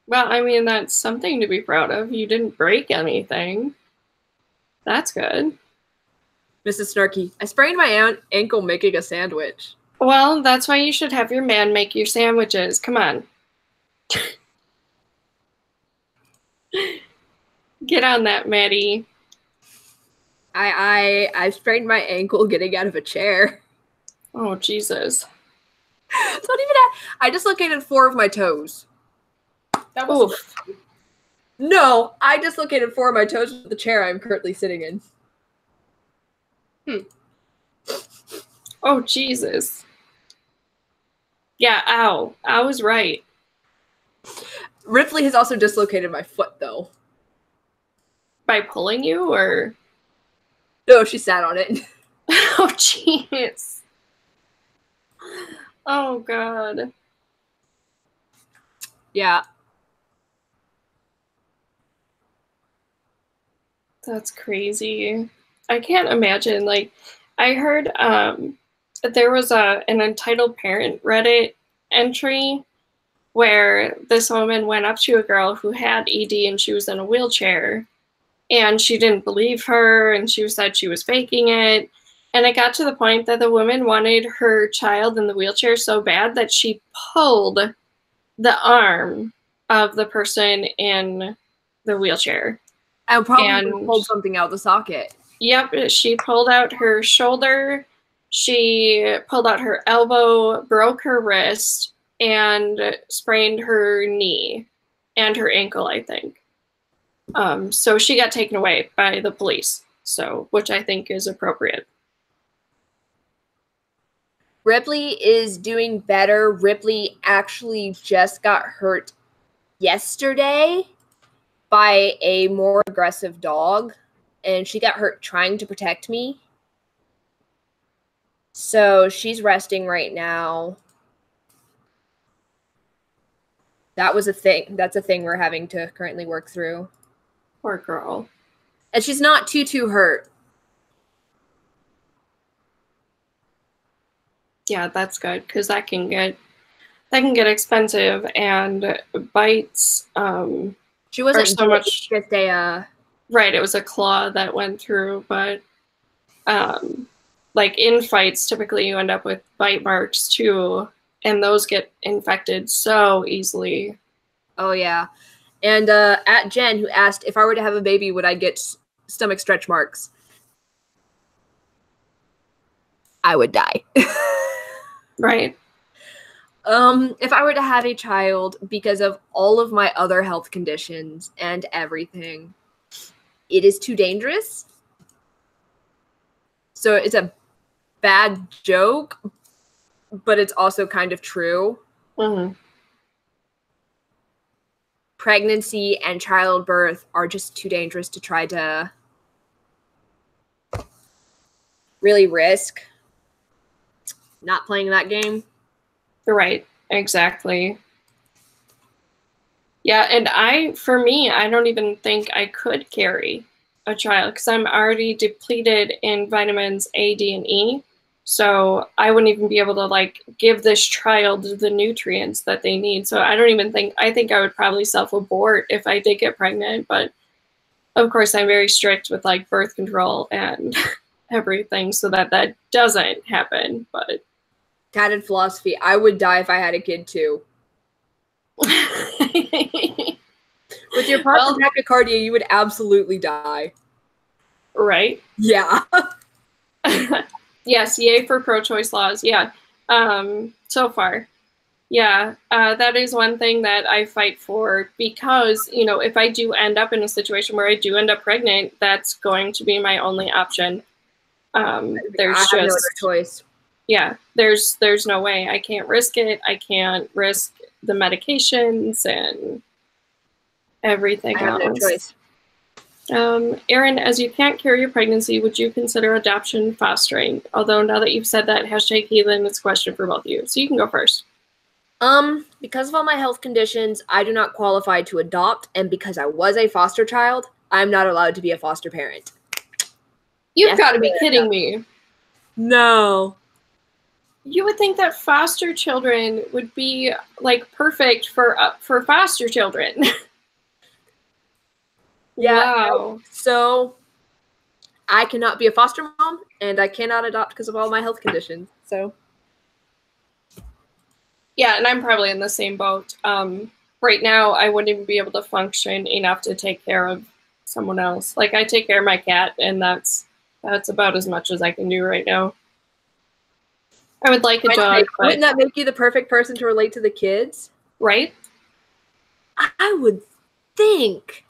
Well, I mean, that's something to be proud of. You didn't break anything. That's good. Mrs. Snarky, I sprained my ankle making a sandwich. Well, that's why you should have your man make your sandwiches. Come on. Get on that, Maddie. I sprained my ankle getting out of a chair. Oh, Jesus. It's not even that. I dislocated 4 of my toes. That was Oof. No, I dislocated 4 of my toes with the chair I'm currently sitting in. Oh, Jesus. Yeah, ow. I was right. Ripley has also dislocated my foot, though. By pulling you, or? No, she sat on it. Oh, jeez. Oh, God. Yeah. That's crazy. I can't imagine. Like, I heard there was an entitled parent Reddit entry where this woman went up to a girl who had ED and she was in a wheelchair, and she didn't believe her, and she said she was faking it. And it got to the point that the woman wanted her child in the wheelchair so bad that she pulled the arm of the person in the wheelchair. And probably pulled something out of the socket. Yep, she pulled out her shoulder, she pulled out her elbow, broke her wrist, and sprained her knee and her ankle, I think. So she got taken away by the police, which I think is appropriate. Ripley is doing better. Ripley actually just got hurt yesterday by a more aggressive dog, and she got hurt trying to protect me. So she's resting right now. That was a thing. That's a thing we're having to currently work through. Poor girl. And she's not too hurt. Yeah, that's good, because that can get expensive, and bites. She wasn't so much. Just a right. It was a claw that went through, but like in fights, typically you end up with bite marks too, and those get infected so easily. Oh yeah, and at Jen, who asked if I were to have a baby, would I get stomach stretch marks? I would die. Right. If I were to have a child, because of all of my other health conditions and everything, it is too dangerous. So it's a bad joke, but it's also kind of true. Mm-hmm. Pregnancy and childbirth are just too dangerous to try to really risk not playing that game. Right, exactly. Yeah, and for me, I don't even think I could carry a child because I'm already depleted in vitamins A, D, and E. So I wouldn't even be able to like give this child the nutrients that they need. So I think I would probably self-abort if I did get pregnant. But of course, I'm very strict with like birth control and everything so that doesn't happen. But Tatted philosophy, I would die if I had a kid too. With your partial tachycardia, you would absolutely die. Right? Yeah. Yes, yay for pro-choice laws. Yeah. So far. Yeah, that is one thing that I fight for because, if I do end up in a situation where I do end up pregnant, that's going to be my only option. There's I have no other choice. Yeah, there's no way. I can't risk it. I can't risk the medications and everything else. I have no choice. Aerin, as you can't carry a pregnancy, would you consider adoption fostering? Although now that you've said that, #Heathen, it's a question for both of you. So you can go first. Because of all my health conditions, I do not qualify to adopt, and because I was a foster child, I'm not allowed to be a foster parent. You've got to be kidding me. No. You would think that foster children would be like perfect for foster children. Yeah. Wow. So I cannot be a foster mom, and I cannot adopt because of all my health conditions. So yeah, and I'm probably in the same boat. Right now, I wouldn't even be able to function enough to take care of someone else. Like I take care of my cat, and that's about as much as I can do right now. I would like a dog. Wouldn't that make you the perfect person to relate to the kids? Right? I would think.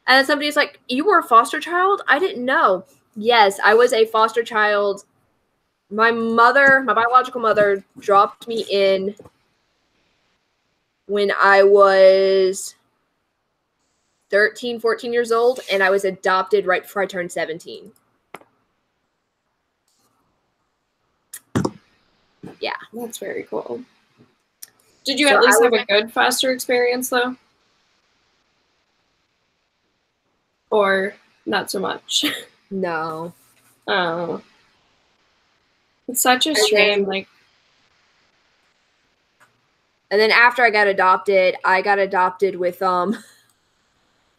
And somebody's like, you were a foster child? I didn't know. Yes, I was a foster child. My biological mother, dropped me in when I was 13, 14 years old, and I was adopted right before I turned 17. Yeah. That's very cool. Did you at least have a good foster experience, though? Or not so much? No. Oh. It's such a shame. Like, And then after I got adopted with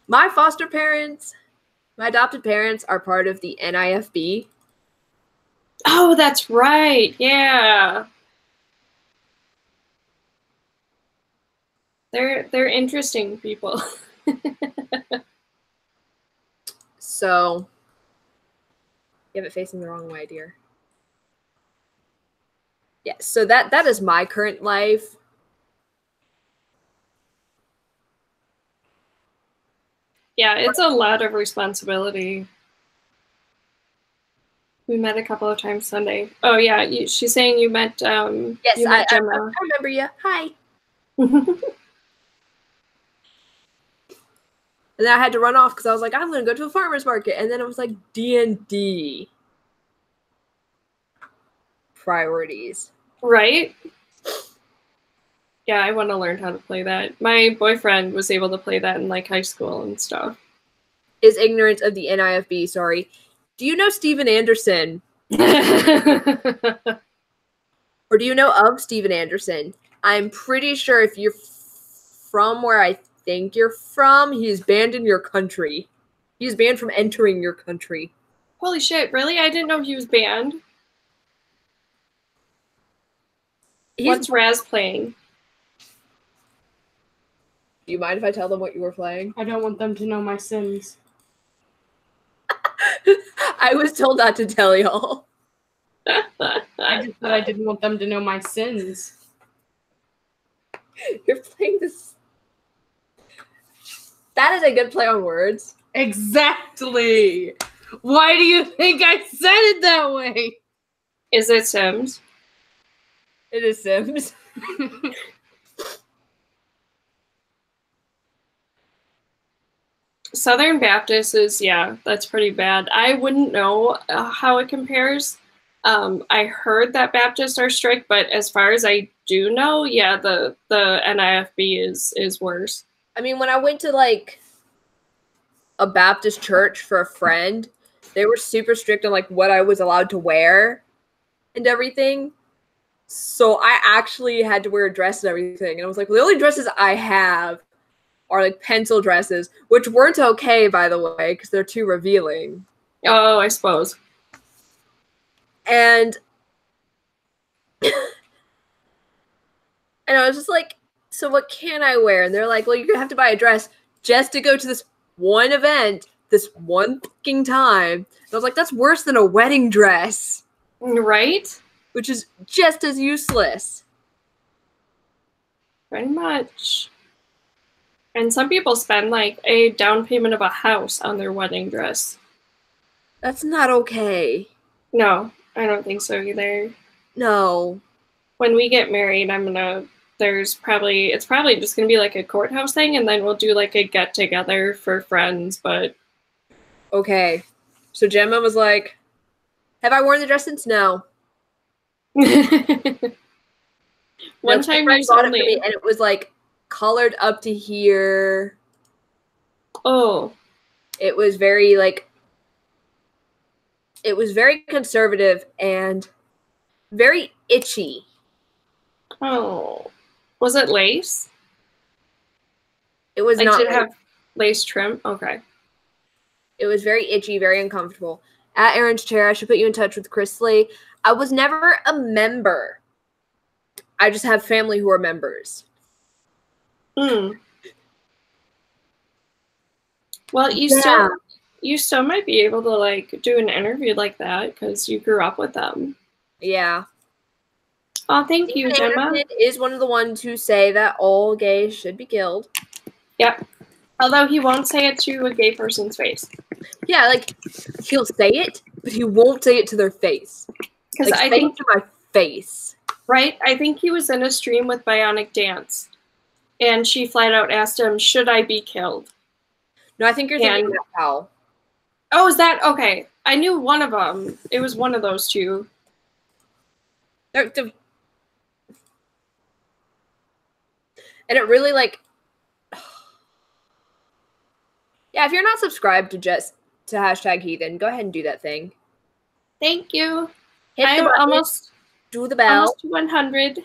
my foster parents. My adopted parents are part of the NIFB. Oh, that's right. Yeah. They're interesting people. So you have it facing the wrong way, dear. Yeah, so that is my current life. Yeah, it's a lot of responsibility. We met a couple of times Sunday. Oh yeah, she's saying you met. Yes, you met I remember you. Hi. And then I had to run off because I was like, I'm going to go to a farmer's market. And then it was like D&D. Priorities. Right? Yeah, I want to learn how to play that. My boyfriend was able to play that in like high school and stuff. Is ignorance of the NIFB, sorry. Do you know Steven Anderson? Or do you know of Steven Anderson? I'm pretty sure if you're from where I think you're from, he is banned in your country. He is banned from entering your country. Holy shit, really? I didn't know he was banned. What's Raz playing? Do you mind if I tell them what you were playing? I don't want them to know my sins. I was told not to tell y'all. I just said I didn't want them to know my sins. You're playing this. That is a good play on words. Exactly. Why do you think I said it that way? Is it Sims? It is Sims. Southern Baptist is, yeah, that's pretty bad. I wouldn't know how it compares. I heard that Baptists are strict, but as far as I do know, yeah, the NIFB is worse. I mean, when I went to like a Baptist church for a friend, they were super strict on like what I was allowed to wear and everything. So I actually had to wear a dress and everything. And I was like, well, the only dresses I have are like pencil dresses, which weren't okay, by the way, because they're too revealing. Oh, I suppose. And I was just like, so what can I wear? And they're like, well, you're gonna have to buy a dress just to go to this one event, this one fucking time. And I was like, that's worse than a wedding dress. Right? Which is just as useless. Pretty much. And some people spend like a down payment of a house on their wedding dress. That's not okay. No, I don't think so either. No. When we get married, it's probably just gonna be like a courthouse thing, and then we'll do like a get together for friends, but okay. So Gemma was like, have I worn the dress since? No. One time you bought it for me, and it was like colored up to here. Oh. It was very like, it was very conservative and very itchy. Oh. Was it lace? It was like, not. Did it have lace trim? Okay. It was very itchy, very uncomfortable. At Aerin's chair, I should put you in touch with Chrisley. I was never a member. I just have family who are members. Well, you still might be able to like do an interview like that because you grew up with them. Yeah. Oh, thank you, Gemma. Anderson is one of the ones who say that all gays should be killed. Yep. Although he won't say it to a gay person's face. Yeah, like he'll say it, but he won't say it to their face. Because like, I think to my face. Right? I think he was in a stream with Bionic Dance. And she flat out asked him, should I be killed? No, I think you're thinking about Hal. Oh, is that? Okay. I knew one of them. It was one of those two. And it really like... Yeah, if you're not subscribed to #Heathen, go ahead and do that thing. Thank you. Hit the button, almost do the bell. Almost 100.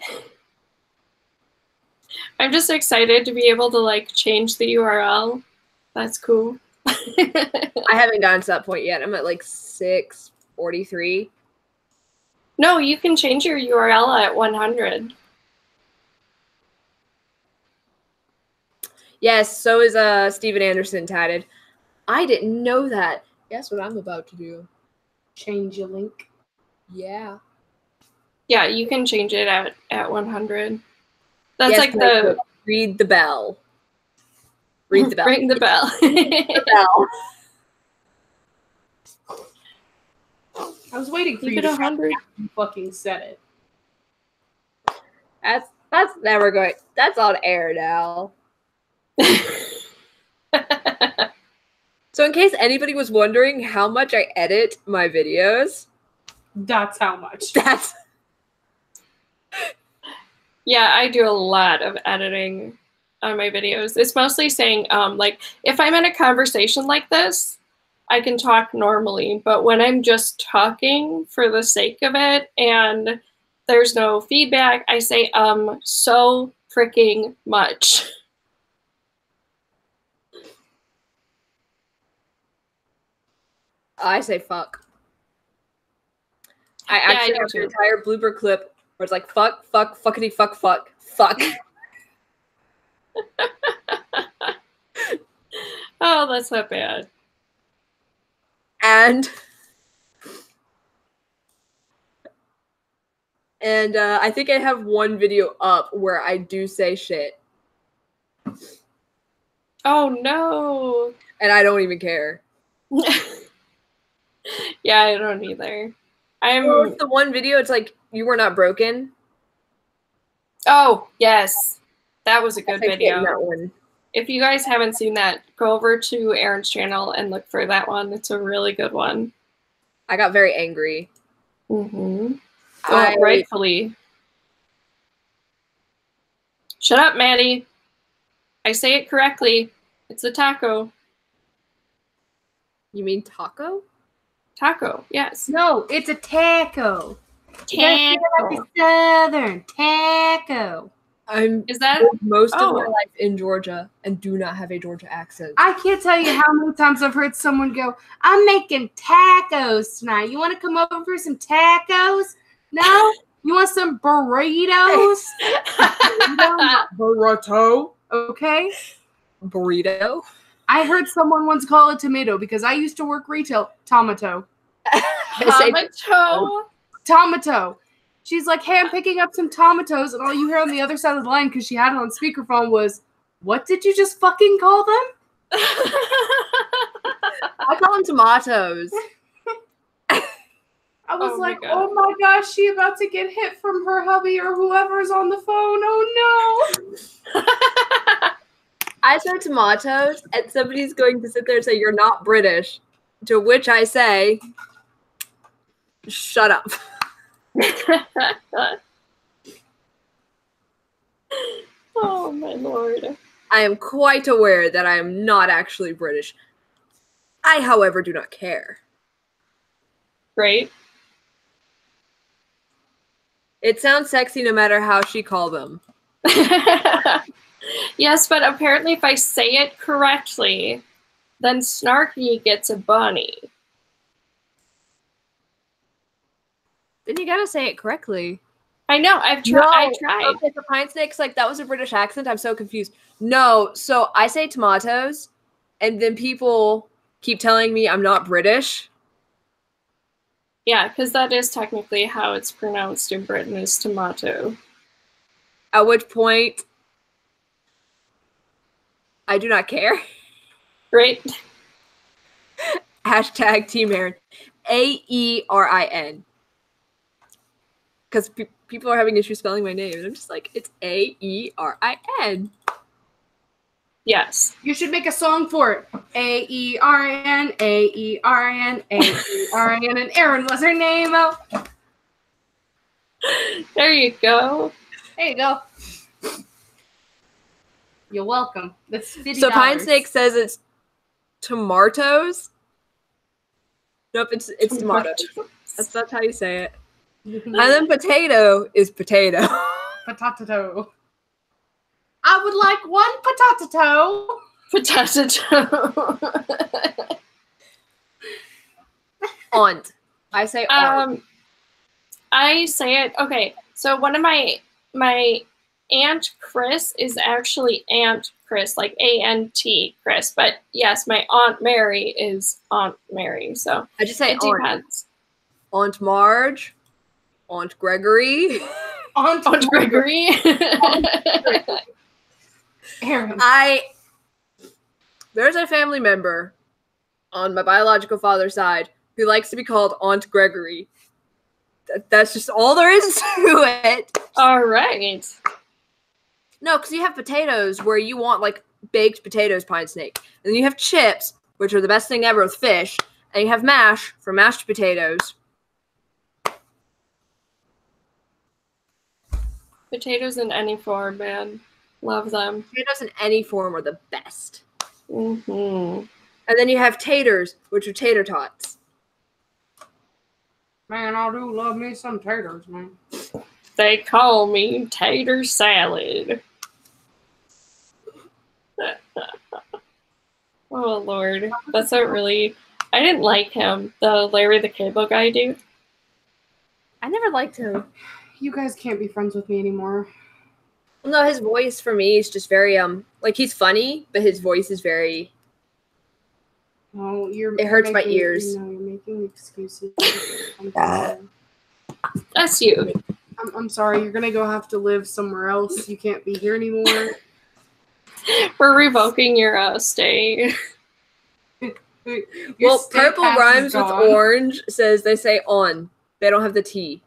I'm just excited to be able to like change the URL. That's cool. I haven't gotten to that point yet. I'm at like 643. No, you can change your URL at 100. Yes, so is Steven Anderson tatted. I didn't know that. Guess what I'm about to do? Change your link. Yeah. Yeah, you can change it at 100. That's yes, like the read the bell. Read the bell. Ring the bell. The bell. I was waiting for Keep you it to 100. You fucking said it. That's never going. That's on air now. So in case anybody was wondering how much I edit my videos, that's how much. That's yeah, I do a lot of editing on my videos. It's mostly saying, like, if I'm in a conversation like this, I can talk normally, but when I'm just talking for the sake of it and there's no feedback, I say so freaking much. I say fuck. I actually have an entire blooper clip where it's like fuck, fuck, fuckity, fuck, fuck, fuck. Oh, that's not bad. And I think I have one video up where I do say shit. Oh no. And I don't even care. Yeah, I don't either. Well, the one video, it's like, you were not broken. Oh, yes. That was a good video. That one. If you guys haven't seen that, go over to Aerin's channel and look for that one. It's a really good one. I got very angry. Mm-hmm. Rightfully. Shut up, Maddie. I say it correctly. It's a taco. You mean taco? Taco, yes. No, it's a taco. Taco. Southern taco. Is that most of my life in Georgia and do not have a Georgia accent. I can't tell you how many times I've heard someone go, I'm making tacos tonight. You want to come over for some tacos? No? You want some burritos? Burrito. Okay? Burrito? I heard someone once call it tomato because I used to work retail. Tomato. Tomato. She's like, hey, I'm picking up some tomatoes, and all you hear on the other side of the line, because she had it on speakerphone, was, what did you just fucking call them? I call them tomatoes. I was like, oh my gosh, she about to get hit from her hubby or whoever's on the phone. Oh no. I said tomatoes, and somebody's going to sit there and say, you're not British. To which I say, shut up. Oh my lord. I am quite aware that I am not actually British. I, however, do not care. Right? It sounds sexy no matter how she called them. Yes, but apparently if I say it correctly, then Snarky gets a bunny. Then you gotta say it correctly. I know, I tried. Okay, for Pine Snake's like, that was a British accent? I'm so confused. No, so I say tomatoes, and then people keep telling me I'm not British. Yeah, because that is technically how it's pronounced in Britain, is tomato. At which point, I do not care. Right? Hashtag Team Aerin. Aerin. Because people are having issues spelling my name. And I'm just like, it's Aerin. Yes. You should make a song for it. Aerin, Aerin, Aerin, and Aerin was her name. Oh. There you go. There you go. You're welcome. That's $50. So Pine Snake says it's tomatoes. Nope, it's tomatoes. That's how you say it. And then potato is potato. Potato. I would like one potato. Potato. Aunt. I say aunt. I say it. Okay, so one of my Aunt Chris is actually Aunt Chris, like A-N-T Chris. But yes, my Aunt Mary is Aunt Mary. So I just say it aunt. depends. Aunt Marge, Aunt Gregory, Aunt Gregory. Aerin. There's a family member on my biological father's side who likes to be called Aunt Gregory. That's just all there is to it. All right. No, because you have potatoes where you want like baked potatoes, pine snake, and then you have chips, which are the best thing ever with fish, and you have mash for mashed potatoes. Potatoes in any form, man. Love them. Potatoes in any form are the best. Mm-hmm. And then you have taters, which are tater tots. Man, I do love me some taters, man. They call me tater salad. Oh, Lord. That's not really... I didn't like him, the Larry the Cable Guy dude. I never liked him. You guys can't be friends with me anymore. No, his voice for me is just very, like, he's funny, but his voice is very... Oh, it hurts my ears. No, you're making excuses. That's you. I'm sorry. You're gonna go have to live somewhere else. You can't be here anymore. We're revoking your stay. Well, purple rhymes with orange says they say on. They don't have the T.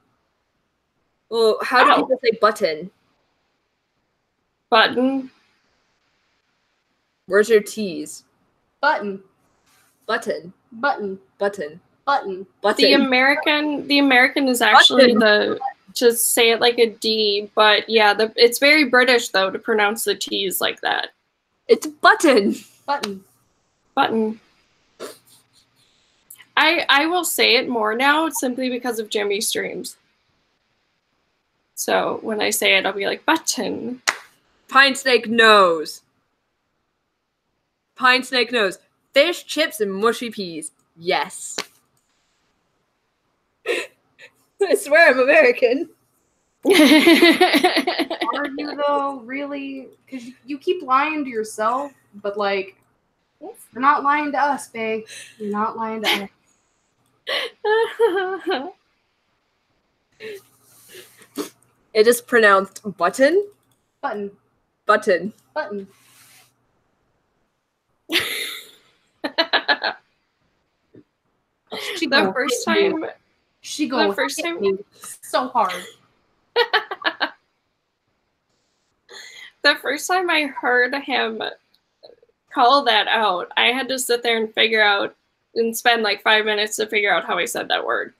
Well, how do people say button? Button. Where's your T's? Button. Button. Button. Button. Button. Button. The American is actually Button. to say it like a D, but yeah, it's very British though to pronounce the T's like that. It's button. Button. Button. I will say it more now simply because of Jimmy's streams. So when I say it, I'll be like, button. Pine snake nose. Pine snake nose. Fish, chips, and mushy peas. Yes. I swear I'm American. Are you though, really? Because you keep lying to yourself, but like, you're not lying to us, babe. You're not lying to us. It is pronounced button. Button. Button. Button. The first time she goes so hard. The first time I heard him call that out, I had to sit there and figure out and spend like 5 minutes to figure out how I said that word.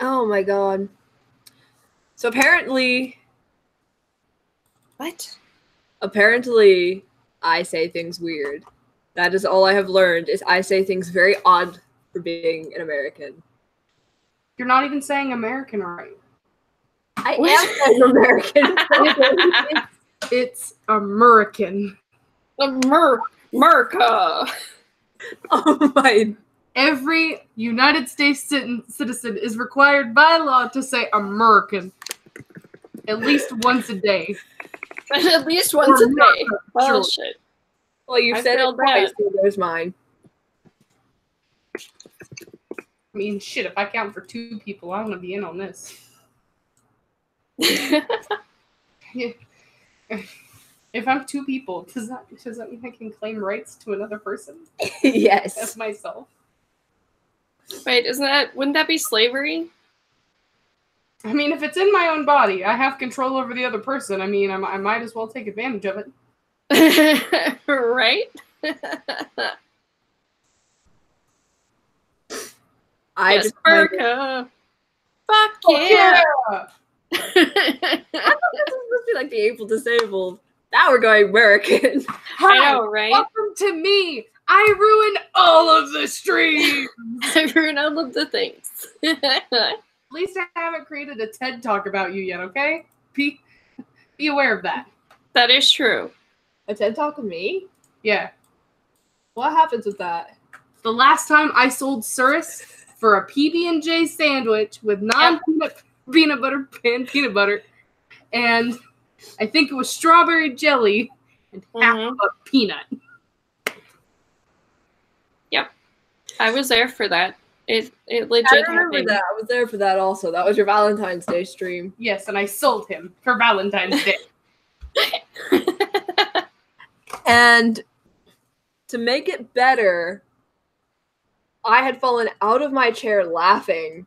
Oh my god. So apparently... What? Apparently, I say things weird. That is all I have learned, is I say things very odd for being an American. You're not even saying American right. I am saying American. It's American. America. Oh my... Every United States citizen is required by law to say American at least once a day. At least once a day. Oh, shit. Well, you said it twice, so there's mine. I mean, shit, if I count for 2 people, I want to be in on this. Yeah. If I'm 2 people, does that mean I can claim rights to another person? Yes. As myself? Wait, wouldn't that be slavery? I mean, if it's in my own body, I have control over the other person. I mean, I might as well take advantage of it. Right? Yes, America. Fuck yeah. I thought this was supposed to be like the able disabled. Now we're going American. Hi, I know, right? Welcome to me. I ruin all of the streams. I ruin all of the things. At least I haven't created a TED Talk about you yet, okay? Be aware of that. That is true. A TED Talk with me? Yeah. What happens with that? The last time I sold Cirrus for a PB&J sandwich with peanut butter, pan peanut butter, and I think it was strawberry jelly and half of a peanut. Yep. I was there for that. It legit happened. That. I was there for that also. That was your Valentine's Day stream. Yes, and I sold him for Valentine's Day. And to make it better, I had fallen out of my chair laughing.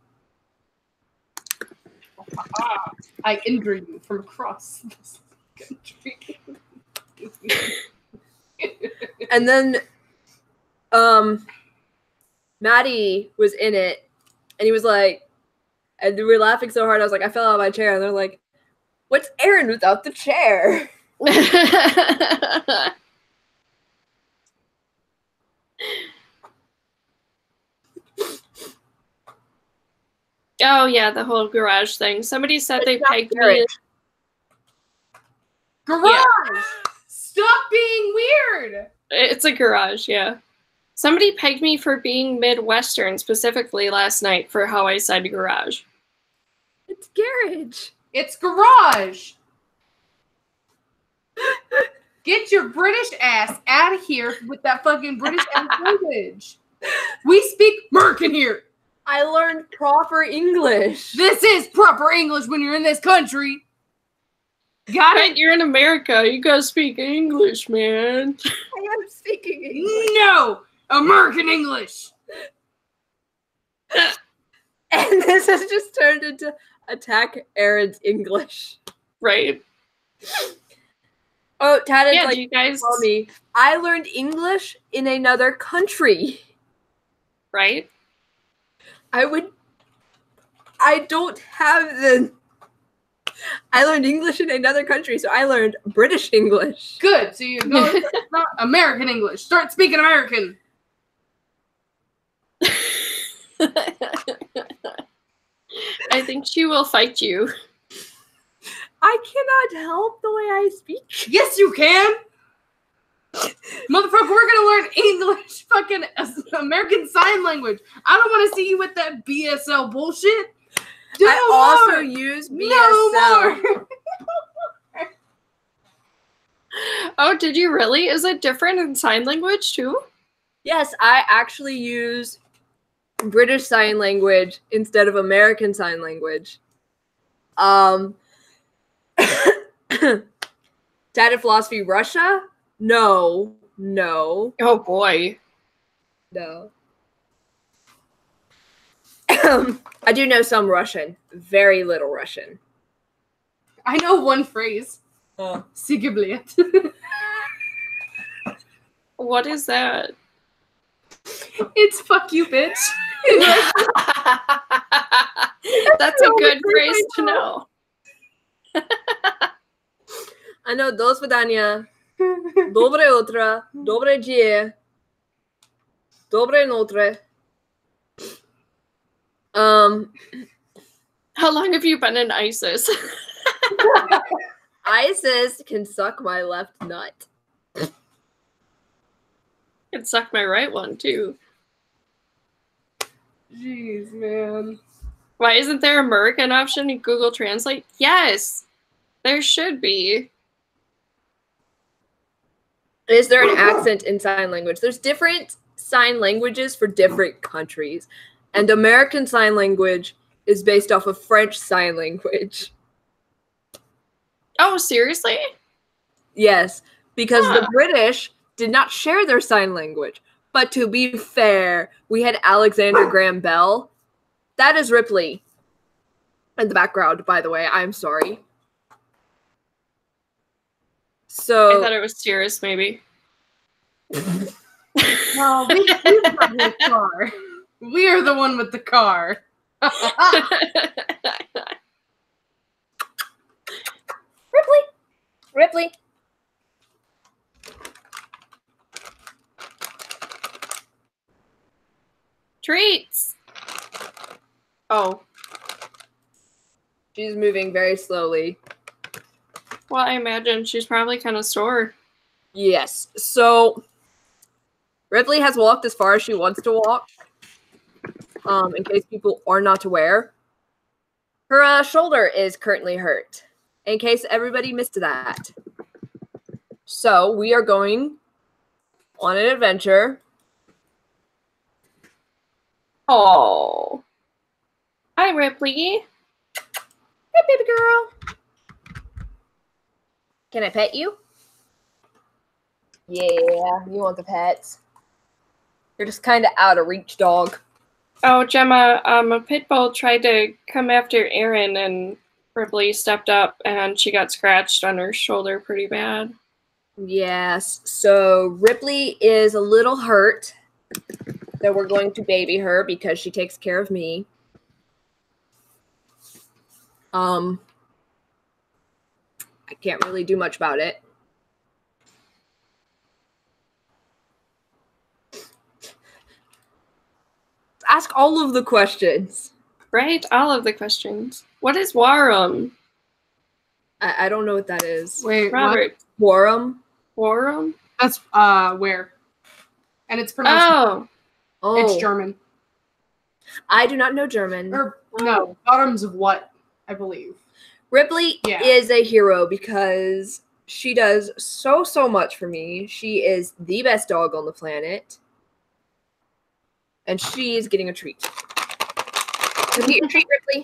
I injured you from across this country. And then Maddie was in it, and he was like, and we were laughing so hard, I was like, I fell out of my chair, and they're like, what's Aerin without the chair? Oh, yeah, the whole garage thing. Somebody said they pegged me. Garage! Yeah. Stop being weird! It's a garage, yeah. Somebody pegged me for being Midwestern specifically last night for how I said garage. It's garage. It's garage. Get your British ass out of here with that fucking British ass language. We speak American here. I learned proper English. This is proper English when you're in this country. Got it? You're in America. You gotta speak English, man. I am speaking English. No! American English! And this has just turned into attack Aerin's English. Right. Oh, Tad is you guys tell me, I learned English in another country. Right? I learned English in another country, so I learned British English. Good. So you go not American English. Start speaking American. I think she will fight you. I cannot help the way I speak. Yes, you can. Motherfucker, we're gonna learn English, fucking American Sign Language. I don't want to see you with that BSL bullshit. I also use BSL. No more. Oh, did you really? Is it different in sign language too? Yes, I actually use British Sign Language instead of American Sign Language. Data Philosophy Russia? No. Oh boy. No. I do know some Russian. Very little Russian. I know one phrase. Sigiblet. What is that? It's fuck you, bitch. That's a good phrase to know. I know do svidania, dobre утро, dobre dzień, dobre notre. How long have you been in ISIS? ISIS can suck my left nut. Can suck my right one too. Jeez, man. Why isn't there an American option in Google Translate? Yes, there should be. Is there an accent in sign language? There's different sign languages for different countries. And American Sign Language is based off of French Sign Language. Oh, seriously? Yes, because the British did not share their sign language. But to be fair, we had Alexander Graham Bell. That is Ripley in the background, by the way. I'm sorry. So I thought it was Cirrus, maybe. No, we've got the car. We are the one with the car. Ripley. Treats! Oh. She's moving very slowly. Well, I imagine she's probably kind of sore. Yes. So, Ripley has walked as far as she wants to walk. In case people are not aware. Her shoulder is currently hurt. In case everybody missed that. So, we are going on an adventure. Oh. Hi, Ripley. Hey, baby girl. Can I pet you? Yeah, you want the pets. You're just kind of out of reach, dog. Oh, Gemma, a pit bull tried to come after Aerin, and Ripley stepped up, and she got scratched on her shoulder pretty bad. Yes, so Ripley is a little hurt. So we're going to baby her because she takes care of me. I can't really do much about it. Ask all of the questions. Right? All of the questions. What is Warum? I don't know what that is. Wait, Robert. Warum? Warum? That's where. And it's pronounced. Oh. It's German. I do not know German. Or no, bottoms of what, I believe. Ripley is a hero because she does so much for me. She is the best dog on the planet. And she is getting a treat. So get your treat, Ripley.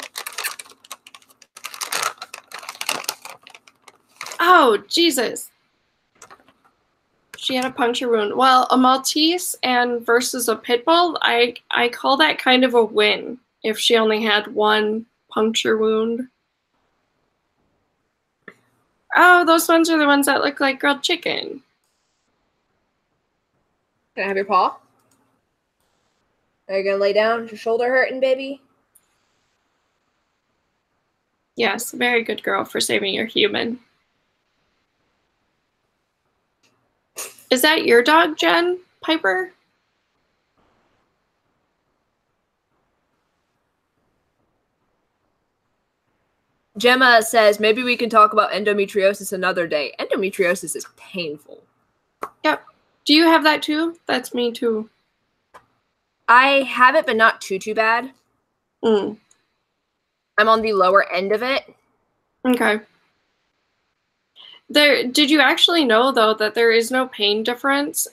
Oh, Jesus. She had a puncture wound. Well, a Maltese and versus a pit bull, I call that kind of a win if she only had one puncture wound. Oh, those ones are the ones that look like grilled chicken. Can I have your paw? Are you going to lay down? Is your shoulder hurting, baby? Yes, very good girl for saving your human. Is that your dog, Jen? Piper? Gemma says, maybe we can talk about endometriosis another day. Endometriosis is painful. Yep. Do you have that too? That's me too. I have it, but not too bad. I'm on the lower end of it. Okay. Did you actually know, though, that there is no pain difference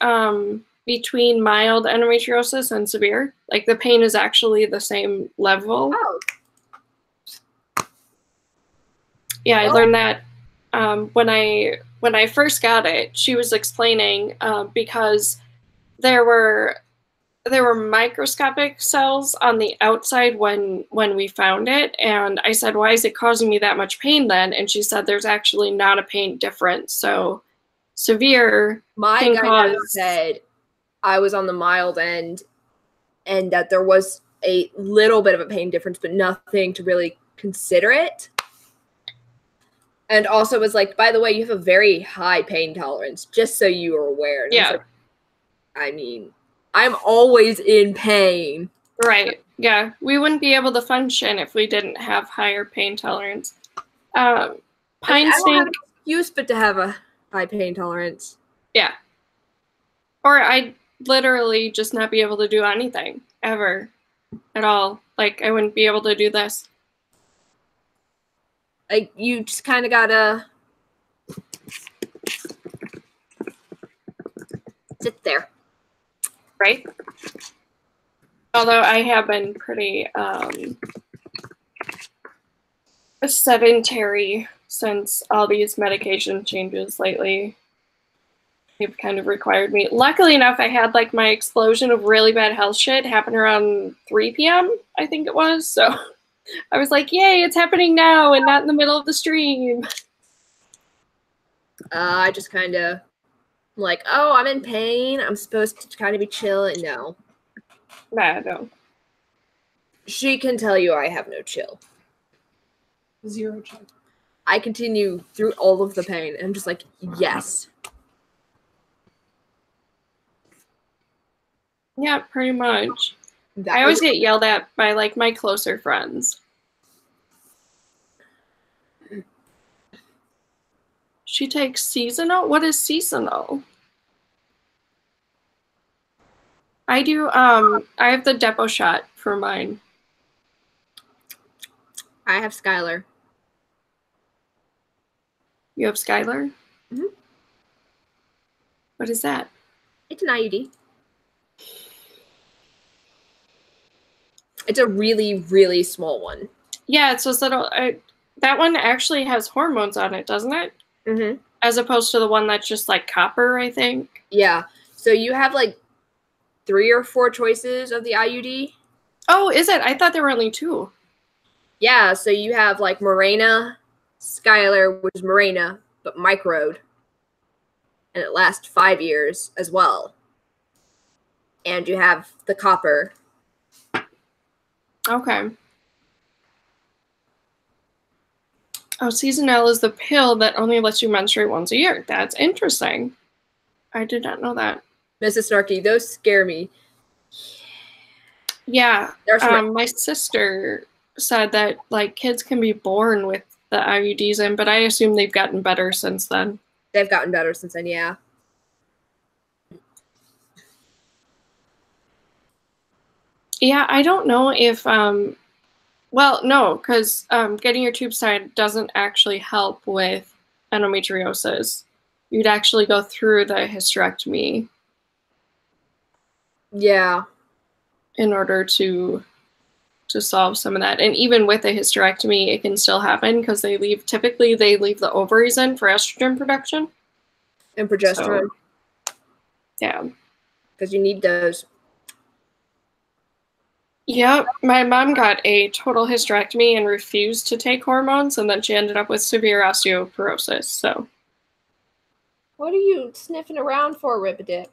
between mild endometriosis and severe? Like, the pain is actually the same level. Oh. Yeah, I learned that when I first got it. She was explaining because there were microscopic cells on the outside when we found it, and I said, why is it causing me that much pain then? And she said there's actually not a pain difference. So severe My guy said I was on the mild end and that there was a little bit of a pain difference, but nothing to really consider it. And also was like, by the way, you have a very high pain tolerance, just so you are aware. And yeah. Like, I mean, I'm always in pain. Right. Yeah. We wouldn't be able to function if we didn't have higher pain tolerance. Pine I snake. don't have an excuse but to have a high pain tolerance. Yeah. Or I'd literally just not be able to do anything ever at all. Like, I wouldn't be able to do this. Like, you just kind of gotta sit there. Right? Although I have been pretty sedentary since all these medication changes lately. They've kind of required me. Luckily enough, I had like my explosion of really bad health shit happen around 3 p.m., I think it was. So I was like, yay, it's happening now and not in the middle of the stream. I just kind of like, oh, I'm in pain. I'm supposed to kind of be chill. No. Nah, no. She can tell you I have no chill. Zero chill. I continue through all of the pain. And I'm just like, yes. Yeah, pretty much. I always get yelled at by like my closer friends. She takes seasonal? What is seasonal? I do, I have the depot shot for mine. I have Skylar. You have Skylar? Mm-hmm. What is that? It's an IUD. It's a really, really small one. Yeah, it's this little, that one actually has hormones on it, doesn't it? Mm-hmm. As opposed to the one that's just like copper, I think. Yeah. So you have like 3 or 4 choices of the IUD. Oh, is it? I thought there were only 2. Yeah, so you have like Mirena, Skylar, which is Mirena, but microed. And it lasts 5 years as well. And you have the copper. Okay. Oh, Seasonal is the pill that only lets you menstruate once a year. That's interesting. I did not know that. Mrs. Snarky, those scare me. Yeah. My sister said that like kids can be born with the IUDs in, but I assume they've gotten better since then. They've gotten better since then, yeah. Yeah, I don't know if well, no, because getting your tubes tied doesn't actually help with endometriosis. You'd actually go through the hysterectomy. Yeah. In order to solve some of that. And even with a hysterectomy, it can still happen because typically they leave the ovaries in for estrogen production. And progesterone. So, yeah. Because you need those. Yep, my mom got a total hysterectomy and refused to take hormones, and then she ended up with severe osteoporosis. So, what are you sniffing around for, Ripidip?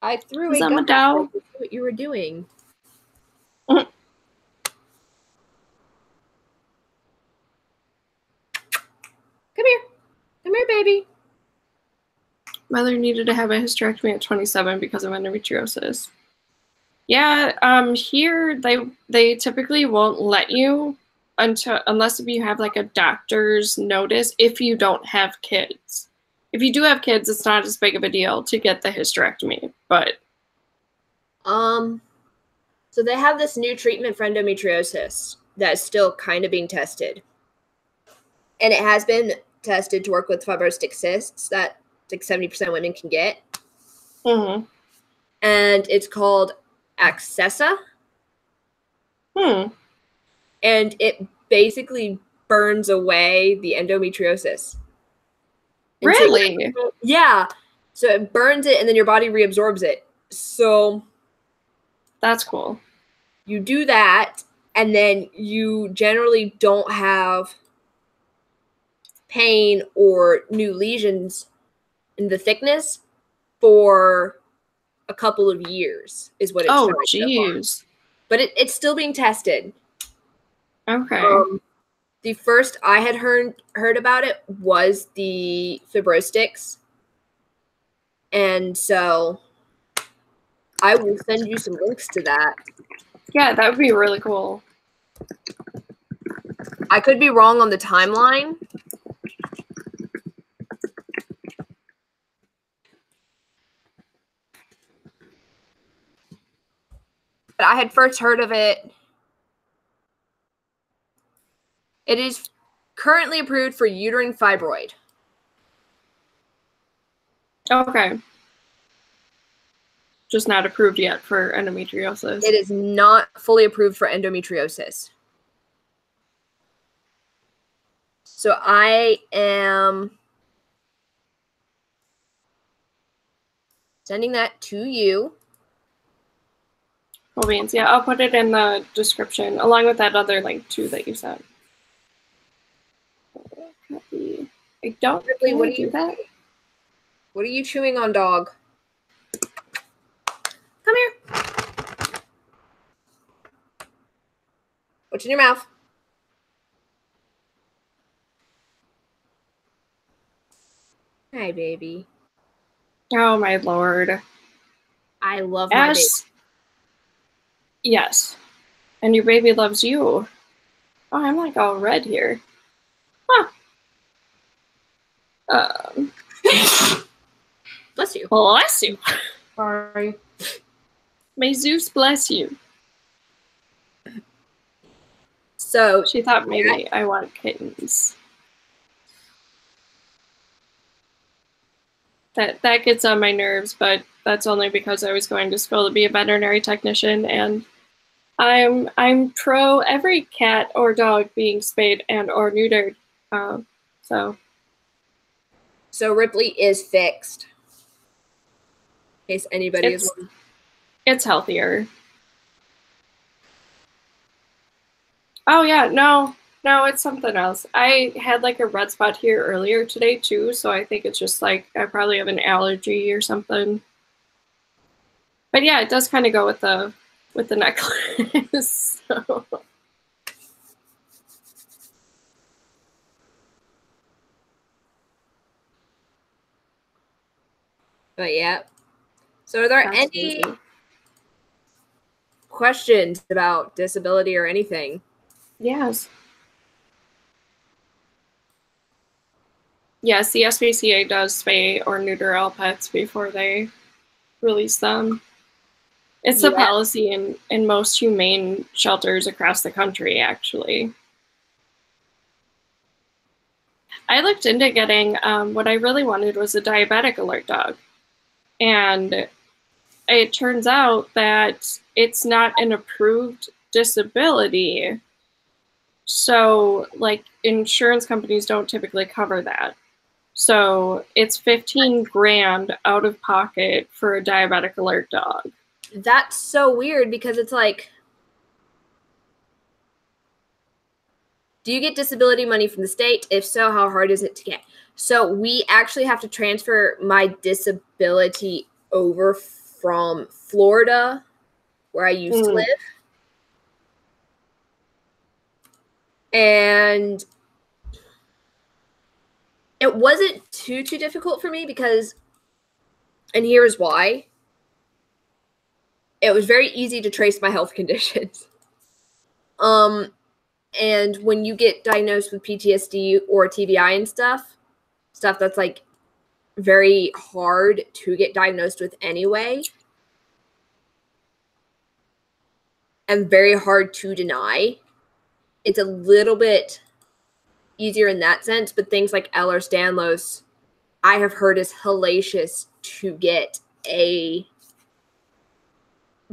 I threw a gun at what you were doing. Mm-hmm. Come here. Come here, baby. Mother needed to have a hysterectomy at 27 because of endometriosis. Yeah, here they typically won't let you unless if you have like a doctor's notice if you don't have kids. If you do have kids, it's not as big of a deal to get the hysterectomy, but so they have this new treatment for endometriosis that's still kind of being tested. And it has been tested to work with fibrostic cysts that like 70% of women can get. Mm-hmm. And it's called Accessa. And it basically burns away the endometriosis. And really? So, yeah. So it burns it and then your body reabsorbs it. So that's cool. You do that and then you generally don't have pain or new lesions in the thickness for a couple of years is what it's oh geez. But it's still being tested. Okay. The first I had heard about it was the fibrostics. And so I will send you some links to that. Yeah, that would be really cool. I could be wrong on the timeline. But I had first heard of it. It is currently approved for uterine fibroid. Okay. Just not approved yet for endometriosis. It is not fully approved for endometriosis. So I am sending that to you. Cool beans. Yeah, I'll put it in the description along with that other link too that you sent. I don't really want to do that. What are you chewing on, dog? Come here. What's in your mouth? Hi, baby. Oh my lord. I love my baby. Yes. And your baby loves you. Oh, I'm like all red here. Huh. Bless you. Bless you. Sorry. May Zeus bless you. So she thought maybe I want kittens. That gets on my nerves, but that's only because I was going to school to be a veterinary technician, and I'm pro every cat or dog being spayed and or neutered. So Ripley is fixed. In case anybody is wondering. It's healthier. Oh yeah, no, it's something else. I had like a red spot here earlier today too, so I think it's just like I probably have an allergy or something. But yeah, it does kind of go with the necklace. So. But yeah. So are there any questions about disability or anything? Yes. Yes, the SPCA does spay or neuter all pets before they release them. It's the policy in most humane shelters across the country, actually. I looked into getting, what I really wanted was a diabetic alert dog. And it turns out that it's not an approved disability. So, like, insurance companies don't typically cover that. So it's 15 grand out of pocket for a diabetic alert dog. That's so weird because it's like, do you get disability money from the state? If so, how hard is it to get? So we actually have to transfer my disability over from Florida, where I used to live. And it wasn't too difficult for me because, and here's why. It was very easy to trace my health conditions. And when you get diagnosed with PTSD or TBI and stuff that's like very hard to get diagnosed with anyway, and very hard to deny, it's a little bit easier in that sense. But things like Ehlers-Danlos, I have heard is hellacious to get a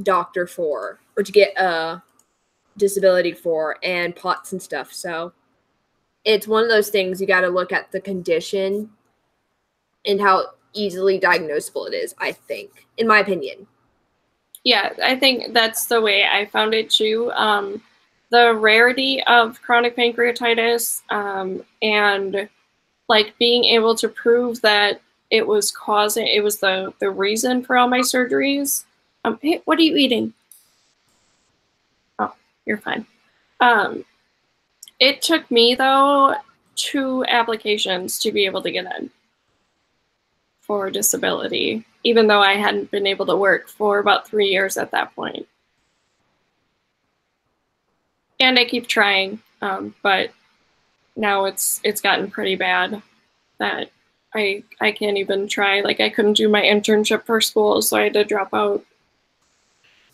doctor for, or to get a disability for, and POTS and stuff. So it's one of those things you got to look at the condition and how easily diagnosable it is, I think, in my opinion. Yeah, I think that's the way I found it too. The rarity of chronic pancreatitis, and like being able to prove that it was the reason for all my surgeries. Hey, what are you eating? Oh, you're fine. It took me though 2 applications to be able to get in for disability, even though I hadn't been able to work for about 3 years at that point. And I keep trying, but now it's gotten pretty bad that I can't even try. Like, I couldn't do my internship for school, so I had to drop out.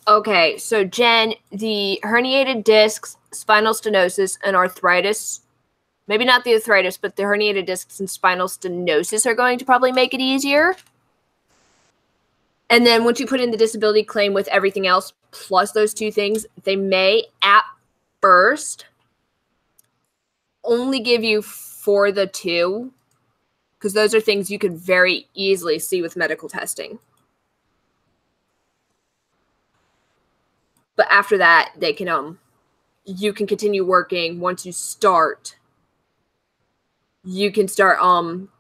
Okay, so Jen, the herniated discs, spinal stenosis, and arthritis, maybe not the arthritis, but the herniated discs and spinal stenosis are going to probably make it easier. And then once you put in the disability claim with everything else, plus those 2 things, they may, at first, only give you for the 2, because those are things you could very easily see with medical testing. But after that, they can you can continue working. Once you start, you can start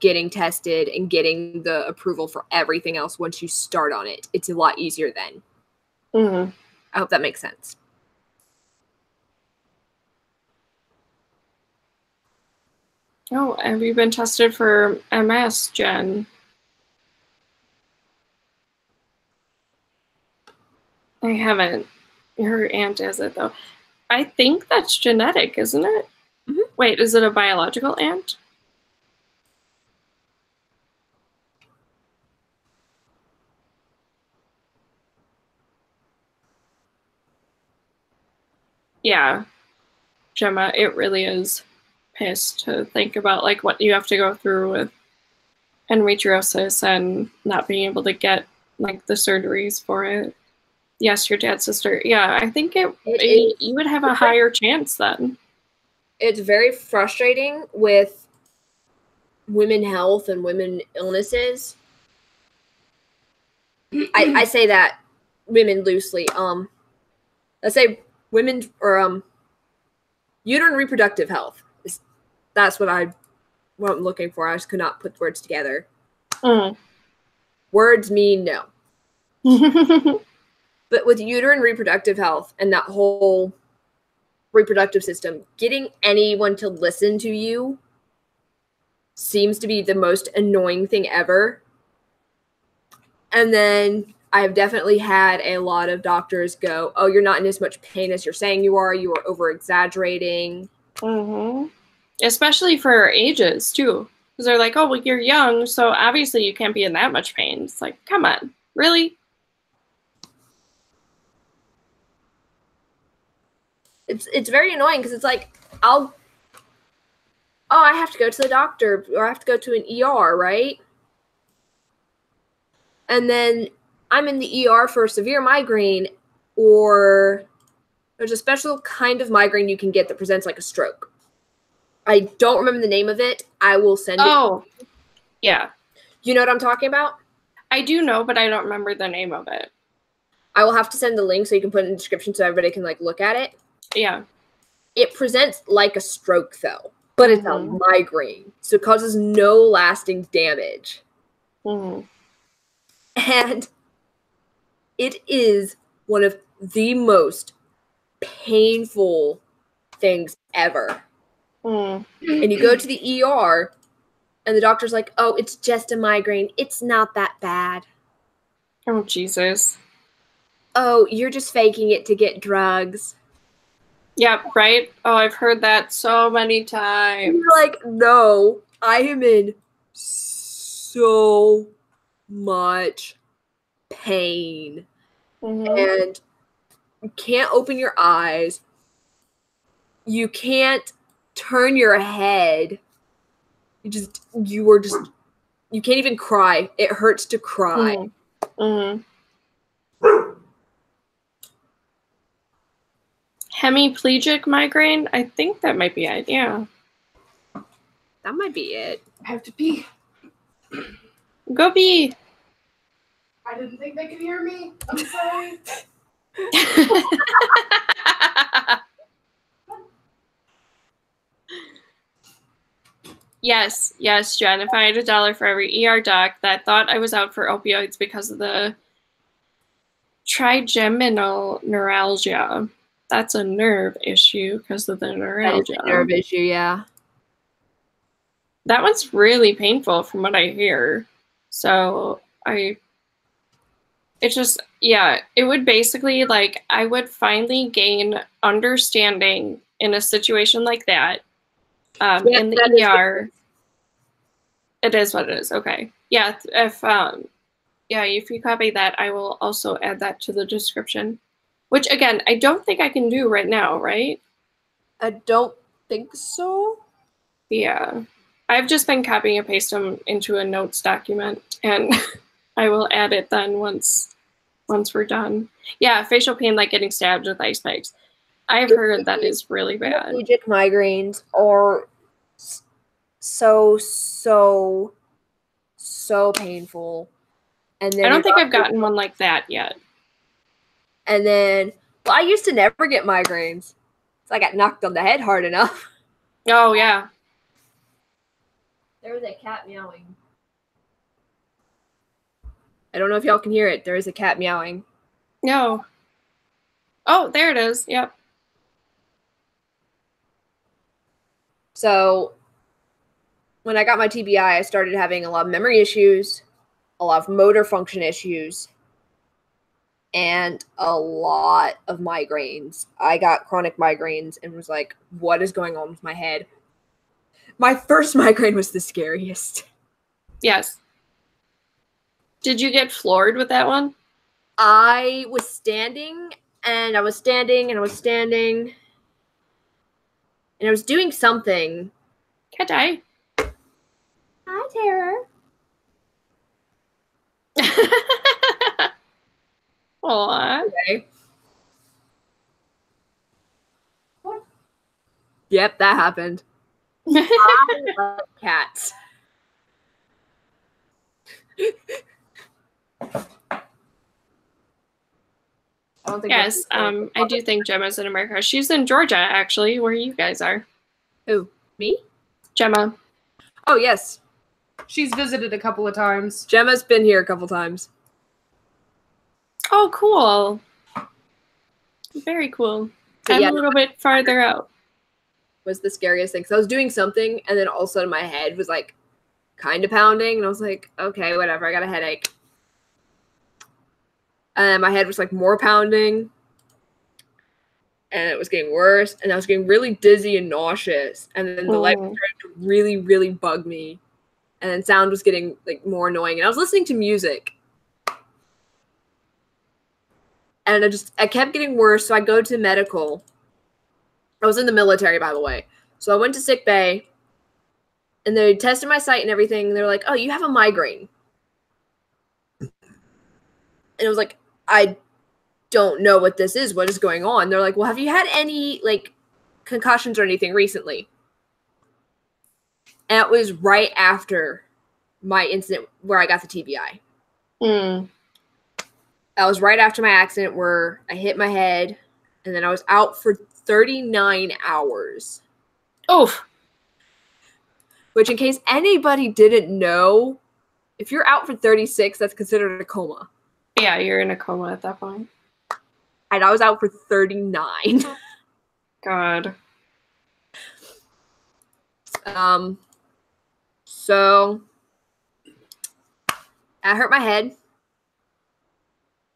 getting tested and getting the approval for everything else once you start on it. It's a lot easier then. Mm-hmm. I hope that makes sense. Oh, have you been tested for MS, Jen? I haven't. Her aunt is it, though. I think that's genetic, isn't it? Mm-hmm. Wait, is it a biological aunt? Yeah, Gemma, it really is pissed to think about like what you have to go through with endometriosis and not being able to get like the surgeries for it. Yes, your dad's sister. Yeah, I think you would have a higher chance then. It's very frustrating with women health and women illnesses. I say that women loosely. Let's say women or uterine reproductive health. That's what I'm looking for. I just could not put words together. Words mean no. But with uterine reproductive health and that whole reproductive system, getting anyone to listen to you seems to be the most annoying thing ever. And then I've definitely had a lot of doctors go, oh, you're not in as much pain as you're saying you are. You are over-exaggerating. Mm-hmm. Especially for our ages, too. Because they're like, oh, well, you're young, so obviously you can't be in that much pain. It's like, come on. Really? It's very annoying because it's like, I have to go to the doctor or I have to go to an ER, right? And then I'm in the ER for severe migraine, or there's a special kind of migraine you can get that presents like a stroke. I don't remember the name of it. I will send it. Oh, yeah. You know what I'm talking about? I do know, but I don't remember the name of it. I will have to send the link so you can put it in the description so everybody can like look at it. Yeah. It presents like a stroke though, but it's a migraine, so it causes no lasting damage. And it is one of the most painful things ever. And you go to the ER, and the doctor's like, oh, it's just a migraine. It's not that bad. Oh, Jesus. Oh, you're just faking it to get drugs. Yeah, right? Oh, I've heard that so many times. You're like, no, I am in so much pain. And you can't open your eyes. You can't turn your head. You can't even cry. It hurts to cry. Hemiplegic migraine? I think that might be it, yeah. That might be it. I have to pee. Go pee. I didn't think they could hear me. I'm sorry. Yes, Jen. If I had $1 for every ER doc that thought I was out for opioids because of the trigeminal neuralgia. That's a nerve issue because of the neuralgia. That is a nerve issue, yeah. That one's really painful from what I hear. So it would basically, like, I would finally gain understanding in a situation like that. In the ER. It is what it is. Okay. Yeah. If you copy that, I will also add that to the description. Which, again, I don't think I can do right now, right? I don't think so. Yeah. I've just been copying and pasting them into a notes document, and I will add it then once we're done. Yeah, facial pain like getting stabbed with ice picks. I've heard that is really bad. Hemiplegic migraines are so painful. And then I don't think I've gotten one like that yet. And then, well, I used to never get migraines. So I got knocked on the head hard enough. Oh, yeah. There was a cat meowing. I don't know if y'all can hear it. There is a cat meowing. No. Oh, there it is. Yep. So when I got my TBI, I started having a lot of memory issues, a lot of motor function issues. and a lot of migraines. I got chronic migraines and was like, what is going on with my head? My first migraine was the scariest. Yes. Did you get floored with that one? I was standing, and I was standing, and I was standing, and I was doing something. Cat eye. Hi, Tara. Aww. Okay. Yep, that happened. I love cats. Yes, I do think Gemma's in America. She's in Georgia, actually, where you guys are. Who? Me? Gemma. Oh, yes. She's visited a couple of times. Gemma's been here a couple times. Oh, cool. Very cool. But I'm yeah, a little bit farther out. Was the scariest thing. So I was doing something, and then all of a sudden my head was like kind of pounding, and I was like, okay, whatever, I got a headache. And my head was like more pounding, and it was getting worse, and I was getting really dizzy and nauseous, and then the light started to really, really bug me, and then sound was getting like more annoying, and I was listening to music, and I kept getting worse. So I go to medical. I was in the military, by the way, so I went to sick bay, and they tested my site and everything, and they're like, oh, you have a migraine. And it was like, I don't know what this is. What is going on? They're like, well, have you had any like concussions or anything recently? And it was right after my incident where I got the TBI. That was right after my accident where I hit my head, and then I was out for 39 hours. Oof. Which, in case anybody didn't know, if you're out for 36, that's considered a coma. Yeah, you're in a coma at that point. And I was out for 39. God. So I hurt my head.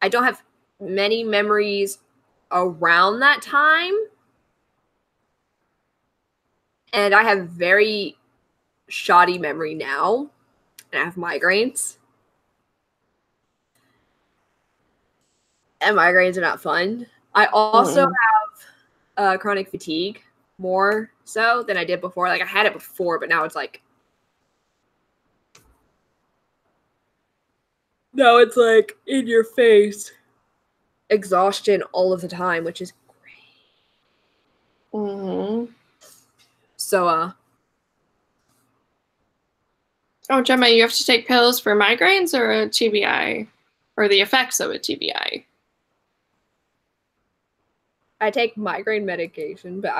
I don't have many memories around that time. And I have very shoddy memory now. And I have migraines. And migraines are not fun. I also have chronic fatigue more so than I did before. Like, I had it before, but now it's like... Now it's like in your face. Exhaustion all of the time, which is great. So, Oh, Gemma, you have to take pills for migraines or a TBI? Or the effects of a TBI? I take migraine medication, but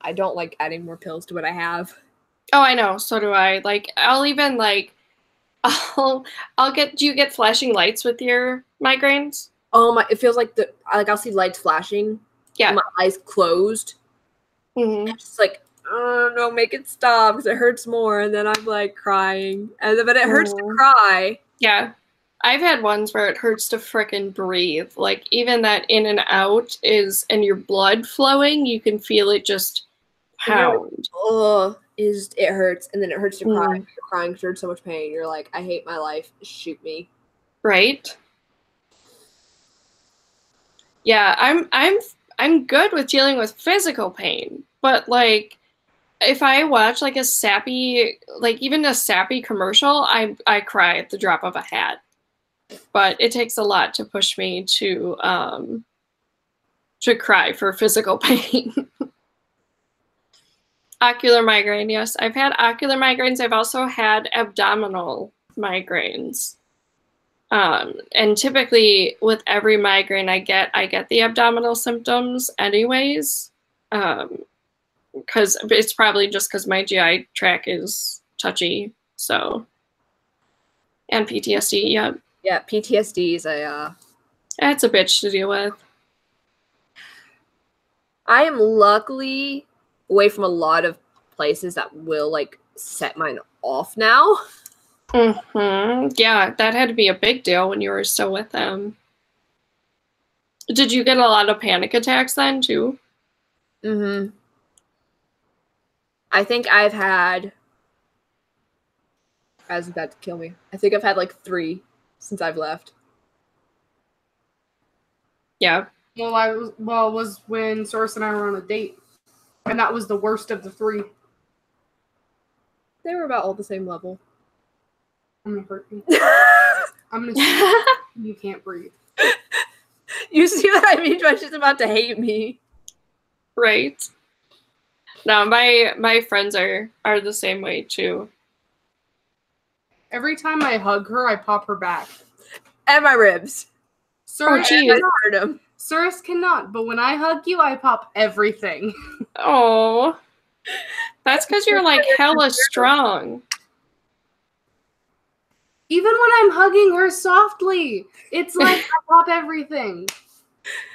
I don't like adding more pills to what I have. Oh, I know. So do I. Like, I'll even like, I'll get. Do you get flashing lights with your migraines? Oh my! It feels like I'll see lights flashing. Yeah. My eyes closed. I'm just like, oh no, make it stop because it hurts more, and then I'm like crying, but it hurts to cry. Yeah. I've had ones where it hurts to frickin' breathe. Like, even that in and out and your blood flowing, you can feel it just pound. It hurts, and then it hurts to cry. You're crying because you're in so much pain. You're like, I hate my life. Shoot me. Right? Yeah, I'm good with dealing with physical pain, but like, if I watch like a sappy commercial, I cry at the drop of a hat. But it takes a lot to push me to cry for physical pain. Ocular migraine, yes. I've had ocular migraines. I've also had abdominal migraines. And typically with every migraine I get the abdominal symptoms anyways. Because it's probably just because my GI tract is touchy. So, and PTSD, yeah. Yeah, PTSD is it's a bitch to deal with. I am luckily away from a lot of places that will like set mine off now. Yeah, that had to be a big deal when you were still with them. Did you get a lot of panic attacks then, too? Mm-hmm. I think I've had... I was about to kill me. I think I've had like 3 since I've left. Yeah. Well, it was when Source and I were on a date. And that was the worst of the 3. They were about all the same level. I'm gonna hurt you. I'm gonna you can't breathe. You see what I mean? She's about to hate me. Right. No, my friends are the same way too. Every time I hug her, I pop her back. And my ribs. Cirrus cannot, but when I hug you, I pop everything. Oh. That's because you're like hella strong. Even when I'm hugging her softly, it's like I pop everything.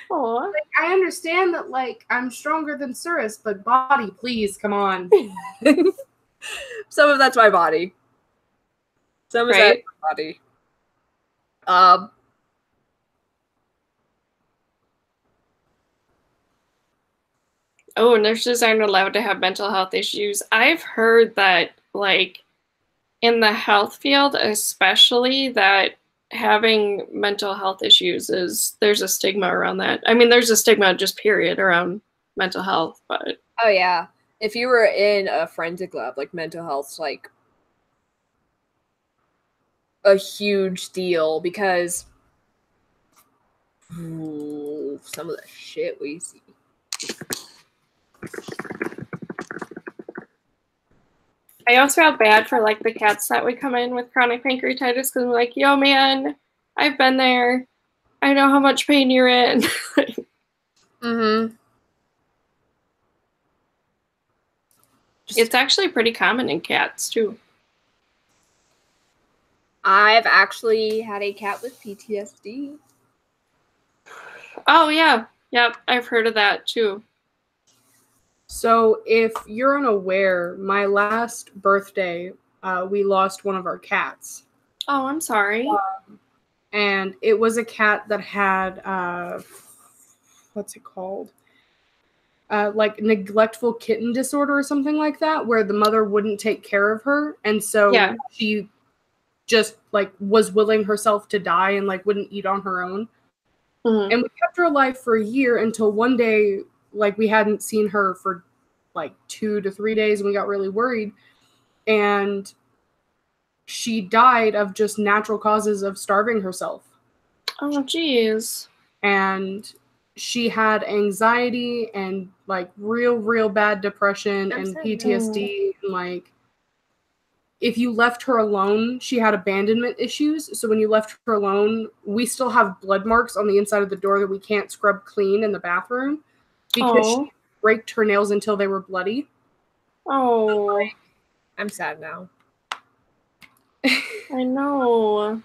Aw. Like, I understand that, like, I'm stronger than Cirrus, but body, please, come on. Some of that's my body. Some of that's my body. Oh, nurses aren't allowed to have mental health issues. I've heard that, like, in the health field, especially, that having mental health issues there's a stigma around that. I mean, there's a stigma just period around mental health, but oh yeah. If you were in a forensic lab, like mental health's like a huge deal because some of the shit we see. I also felt bad for like the cats that would come in with chronic pancreatitis because I'm like, yo man, I've been there. I know how much pain you're in. Mm-hmm. It's actually pretty common in cats too. I've actually had a cat with PTSD. Oh yeah. Yep, I've heard of that too. So if you're unaware, my last birthday, we lost one of our cats. Oh, I'm sorry. And it was a cat that had, what's it called? Like neglectful kitten disorder or something like that, where the mother wouldn't take care of her. And so she just like was willing herself to die and like wouldn't eat on her own. Mm-hmm. And we kept her alive for a year until one day, like we hadn't seen her for like 2 to 3 days and we got really worried. And she died of just natural causes of starving herself. Oh, geez. And she had anxiety and like real bad depression and PTSD. And like if you left her alone, she had abandonment issues. So when you left her alone, we still have blood marks on the inside of the door that we can't scrub clean in the bathroom because she raked her nails until they were bloody. Oh. Like, I'm sad now. I know.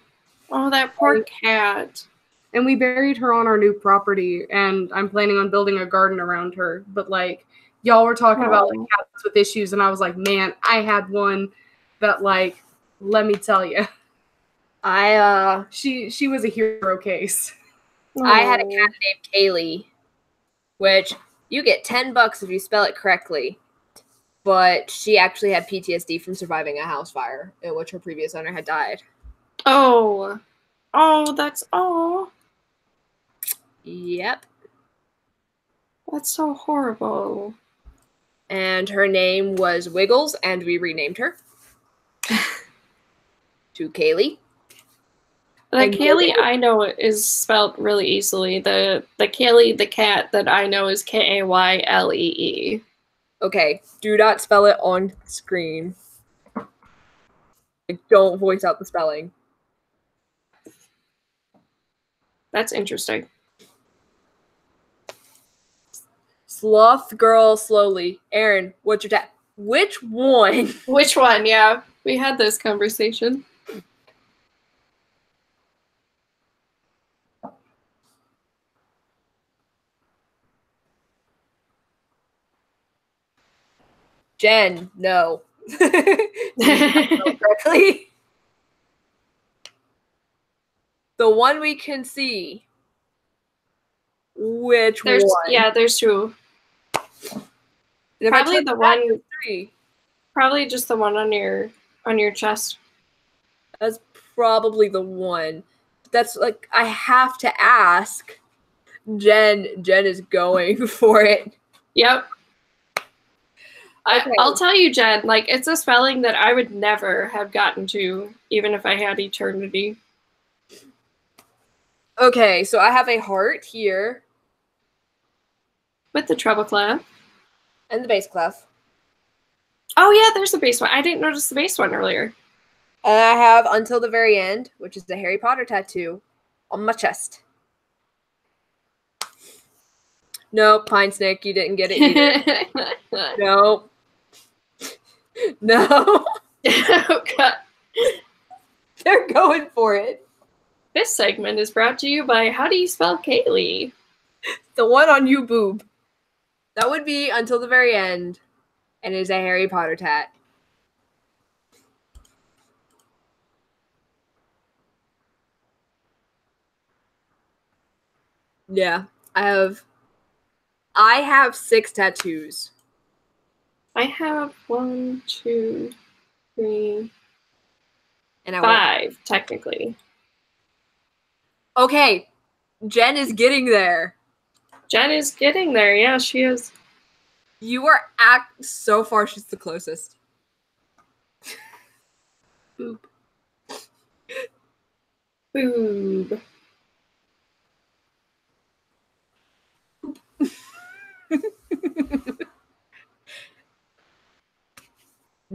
Oh, that poor cat. And we buried her on our new property, and I'm planning on building a garden around her. But like, y'all were talking about like cats with issues, and I was like, man, I had one that like, let me tell you, she was a hero case. I had a cat named Kaylee, which you get $10 if you spell it correctly. But she actually had PTSD from surviving a house fire in which her previous owner had died. Oh, that's Yep. That's so horrible. And her name was Wiggles, and we renamed her to Kaylee. The Kaylee I know is spelled really easily. The Kaylee, the cat that I know is Kaylee. Okay, do not spell it on screen. Like, don't voice out the spelling. That's interesting. Sloth girl slowly. Aerin, what's your tag? Which one? Which one? Yeah, we had this conversation. Jen, no. Correctly. The one we can see. Which one? Yeah, there's two. Probably the one. Three. Probably just the one on your chest. That's probably the one. That's like I have to ask. Jen is going for it. Yep. Okay. I'll tell you, Jen, like it's a spelling that I would never have gotten to, even if I had eternity. Okay, so I have a heart here. With the treble clef. And the bass clef. Oh yeah, there's the bass one. I didn't notice the bass one earlier. And I have Until the Very End, which is the Harry Potter tattoo on my chest. Nope, Pine Snake, you didn't get it either. Nope. No. Oh, God. They're going for it. This segment is brought to you by How Do You Spell Kaylee? The one on you, boob. That would be Until the Very End, and it is a Harry Potter tat. Yeah, I have 6 tattoos. I have 1, 2, 3, and 5, technically. Okay, Jen is getting there. Jen is getting there. Yeah, she is. You are so far. She's the closest. Boop. Boob.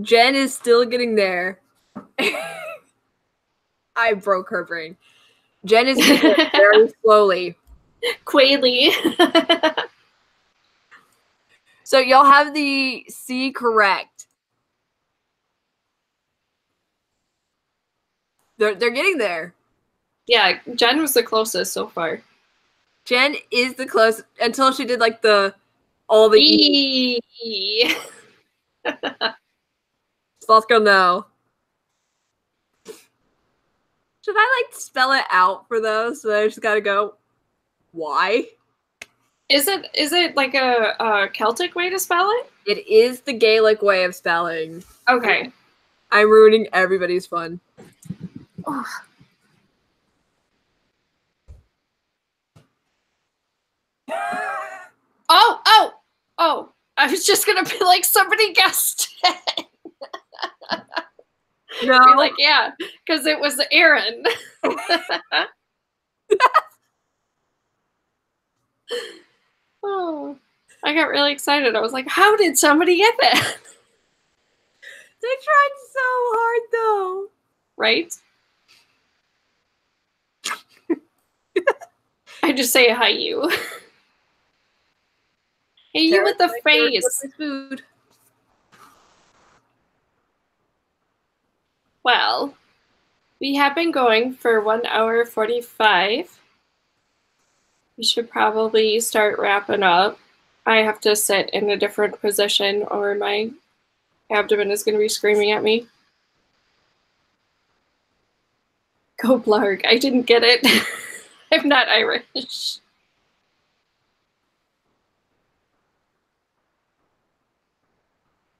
Jen is still getting there. I broke her brain. Jen is getting there very slowly. Quaily. So y'all have the C correct. They're getting there. Yeah, Jen was the closest so far. Jen is the closest until she did like all the E. So let's go now. Should I like spell it out for those? So I just gotta go. Why? Is it like a Celtic way to spell it? It is the Gaelic way of spelling. Okay. I'm ruining everybody's fun. Oh. Oh! I was just gonna be like, somebody guessed it. No. Be like, yeah, because it was Aerin. Oh, I got really excited. I was like, how did somebody get that? They tried so hard, though. Right? I just say hi, you. Hey, you with the face. Food. Well, we have been going for 1 hour 45. We should probably start wrapping up. I have to sit in a different position or my abdomen is going to be screaming at me. Go Blarg. I didn't get it. I'm not Irish.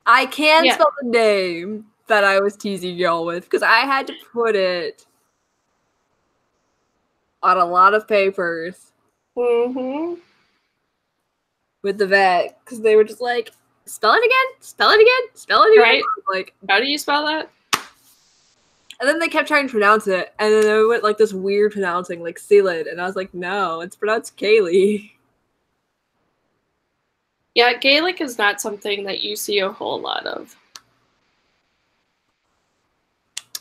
I can spell the name that I was teasing y'all with because I had to put it on a lot of papers. Mm-hmm. With the vet because they were just like, spell it again, spell it again, spell it again. Right? Like, how do you spell that? And then they kept trying to pronounce it, and then they went like this weird pronouncing, like Sealed, and I was like, no, it's pronounced Kaylee. Yeah, Gaelic is not something that you see a whole lot of.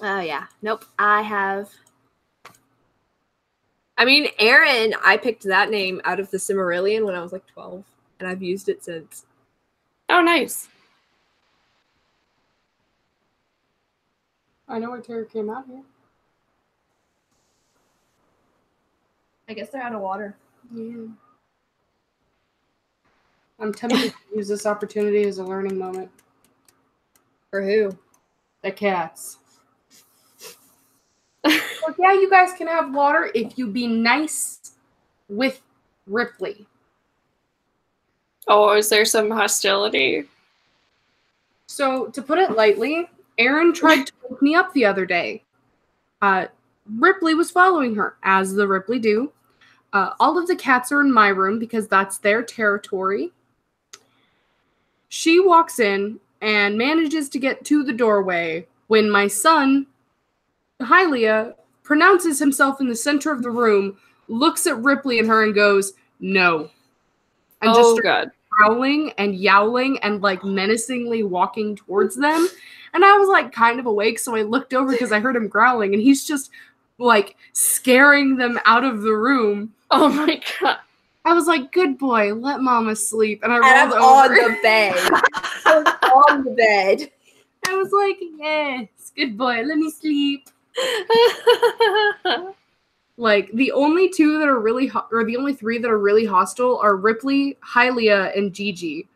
Oh, yeah. Nope. I mean, Aerin, I picked that name out of the Cimmerillion when I was like 12, and I've used it since. Oh, nice. I know where Terra came out here. I guess they're out of water. Yeah. I'm tempted to use this opportunity as a learning moment. For who? The cats. Like, yeah, you guys can have water if you be nice with Ripley. Oh, is there some hostility? So, to put it lightly, Aerin tried to wake me up the other day. Ripley was following her, as the Ripley do. All of the cats are in my room because that's their territory. She walks in and manages to get to the doorway when my son, Hylia, pronounces himself in the center of the room, looks at Ripley and her and goes, "No." And just starts growling and yowling and like menacingly walking towards them. And I was like kind of awake, so I looked over because I heard him growling, and he's just like scaring them out of the room. Oh my god. I was like, "Good boy, let mama sleep." And I rolled over. On the bed. I was on the bed. I was like, "Yes, good boy, let me sleep." Like, the only two that are really, or the only three that are really hostile are Ripley, Hylia, and Gigi.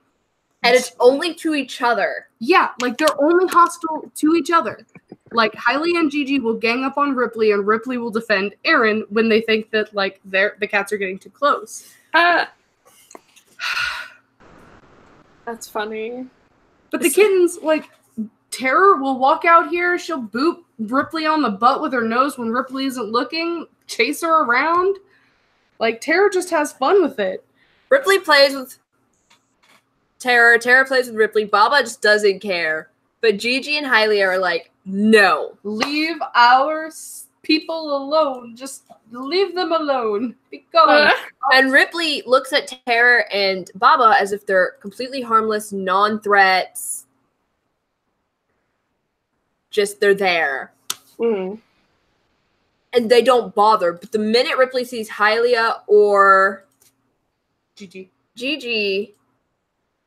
And it's only to each other. Yeah, like, they're only hostile to each other. Like, Hylia and Gigi will gang up on Ripley, and Ripley will defend Aerin when they think that, like, the cats are getting too close. That's funny. But the kittens, like, Terror will walk out here, she'll boop Ripley on the butt with her nose when Ripley isn't looking, chase her around. Like, Terror just has fun with it. Ripley plays with Terror, Terror plays with Ripley, Baba just doesn't care. But Gigi and Hylia are like, no. Leave our people alone. Just leave them alone. Be gone. And Ripley looks at Terror and Baba as if they're completely harmless, non-threats. Just they're there. Mm. And they don't bother. But the minute Ripley sees Hylia or Gigi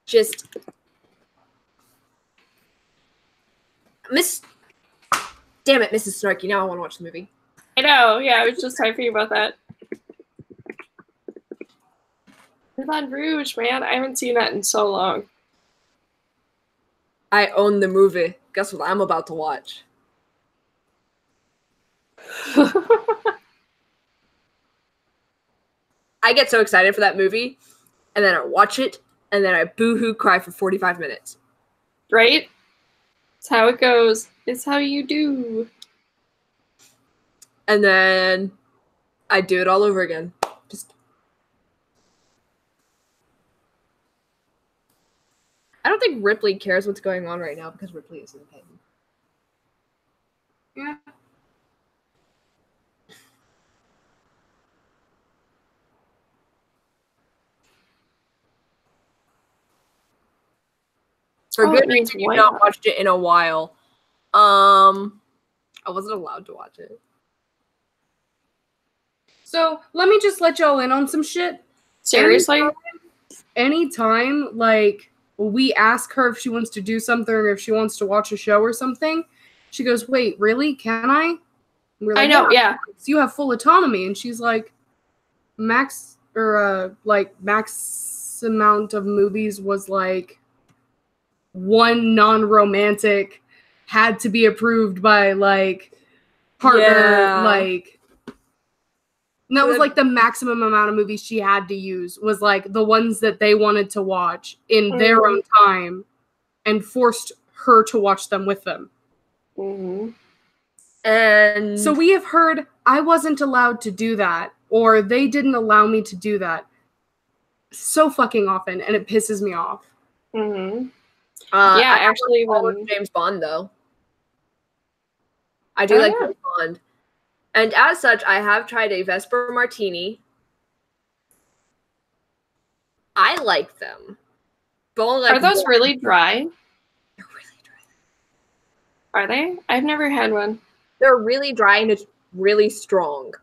just damn it, Mrs. Snarky. Now I want to watch the movie. I know, yeah, I was just typing about that. Moulin Rouge, man. I haven't seen that in so long. I own the movie. Guess what I'm about to watch? I get so excited for that movie, and then I watch it, and then I boo-hoo cry for 45 minutes. Right? It's how it goes. It's how you do. And then I do it all over again. I don't think Ripley cares what's going on right now because Ripley is in pain. Yeah. For good reason, you've not watched it in a while. I wasn't allowed to watch it. So, let me just let y'all in on some shit. Seriously? Anytime, like, we ask her if she wants to do something or if she wants to watch a show or something, she goes, "Wait, really? Can I?" We're like, I know, yeah. So you have full autonomy. And she's like, max amount of movies was like one non-romantic, had to be approved by like partner, like. And that was like the maximum amount of movies she had to use was like the ones that they wanted to watch in their own time and forced her to watch them with them. Mm-hmm. And so we have heard I wasn't allowed to do that or they didn't allow me to do that so fucking often, and it pisses me off. Mm-hmm. Yeah, actually, when James Bond though, I do like James Bond. And as such, I have tried a Vesper Martini. I like them. But only like Are those really dry? They're really dry. Are they? I've never had one. They're really dry and it's really strong.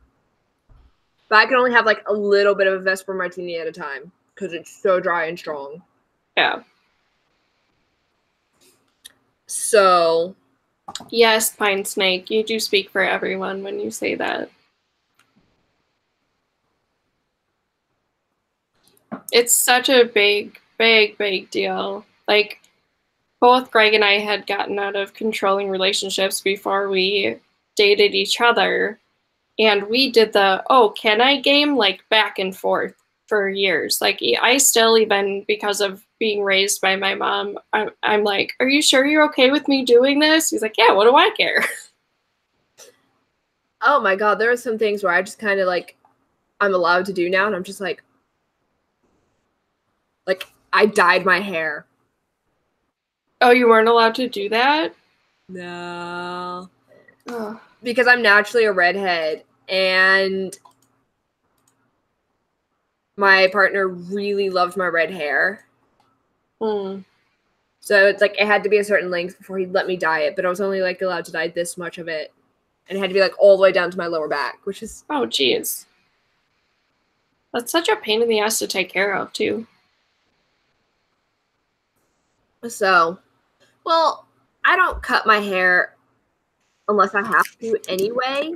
But I can only have like a little bit of a Vesper Martini at a time because it's so dry and strong. Yeah. So... Yes, Pine Snake, you do speak for everyone when you say that. It's such a big, big, big deal. Like, both Greg and I had gotten out of controlling relationships before we dated each other. And we did the, oh, can I game, like, back and forth for years. Like, I still, even because of being raised by my mom, I'm like, are you sure you're okay with me doing this? He's like, yeah, what do I care? Oh my God, there are some things where I just kind of like, I'm allowed to do now, and I'm just like I dyed my hair. Oh, you weren't allowed to do that? No. Oh. Because I'm naturally a redhead, and my partner really loved my red hair. Mm. So it's like it had to be a certain length before he'd let me dye it, but I was only like allowed to dye this much of it. And it had to be like all the way down to my lower back, which is... Oh, geez. That's such a pain in the ass to take care of, too. So, well, I don't cut my hair unless I have to anyway.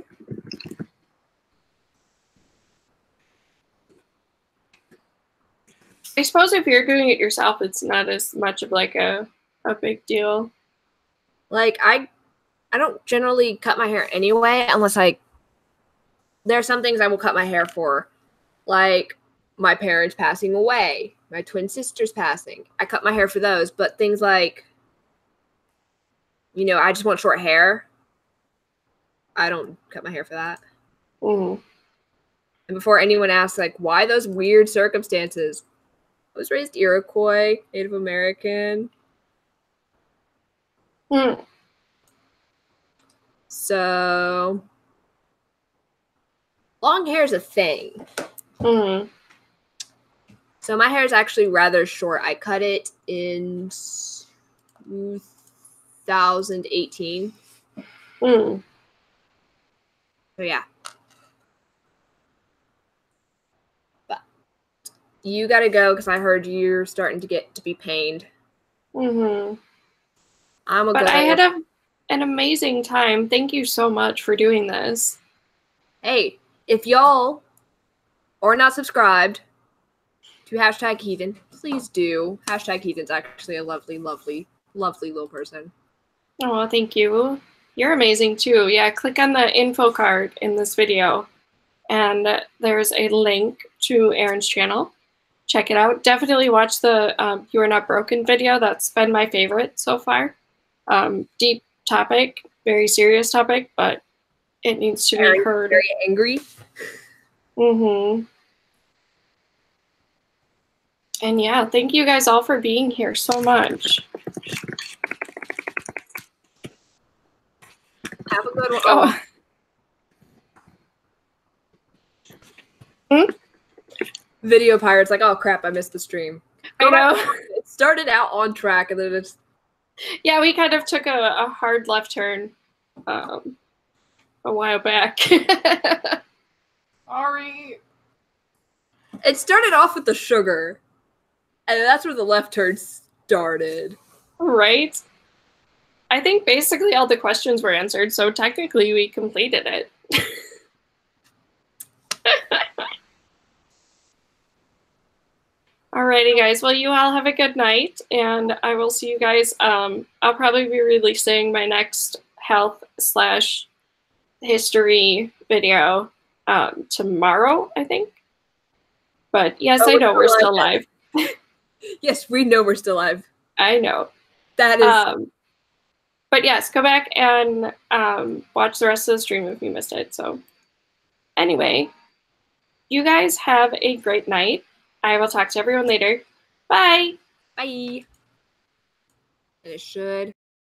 I suppose if you're doing it yourself, it's not as much of like a big deal. Like, I don't generally cut my hair anyway unless there are some things I will cut my hair for. Like my parents passing away, my twin sisters passing. I cut my hair for those, but things like, I just want short hair. I don't cut my hair for that. Mm. And before anyone asks, like, why those weird circumstances? I was raised Iroquois, Native American. Mm. So, long hair is a thing. Mm. So my hair is actually rather short. I cut it in 2018. Mm. So yeah. But you gotta go because I heard you're starting to get to be pained. Mm-hmm. But I had an amazing time. Thank you so much for doing this. Hey, if y'all are not subscribed to hashtag Heathen, please do. Hashtag Heathen's actually a lovely, lovely, lovely little person. Oh, thank you. You're amazing too. Yeah, click on the info card in this video, and there's a link to Aerin's channel. Check it out. Definitely watch the You Are Not Broken video. That's been my favorite so far. Deep topic, very serious topic, but it needs to be heard. Very angry. Mm-hmm. And yeah, thank you guys all for being here so much. Have a good one. Oh. Video pirates, like, oh crap, I missed the stream. I know. It started out on track and then it's... Yeah, we kind of took a hard left turn a while back. Sorry. It started off with the sugar, and that's where the left turn started. Right? I think basically all the questions were answered, so technically we completed it. Alrighty, guys. Well, you all have a good night, and I will see you guys. I'll probably be releasing my next health/history video tomorrow, I think. But yes, I know we're still live. Yes, we know we're still live. I know. That is... but yes, go back and watch the rest of the stream if you missed it. So anyway, you guys have a great night. I will talk to everyone later. Bye. Bye. And it should...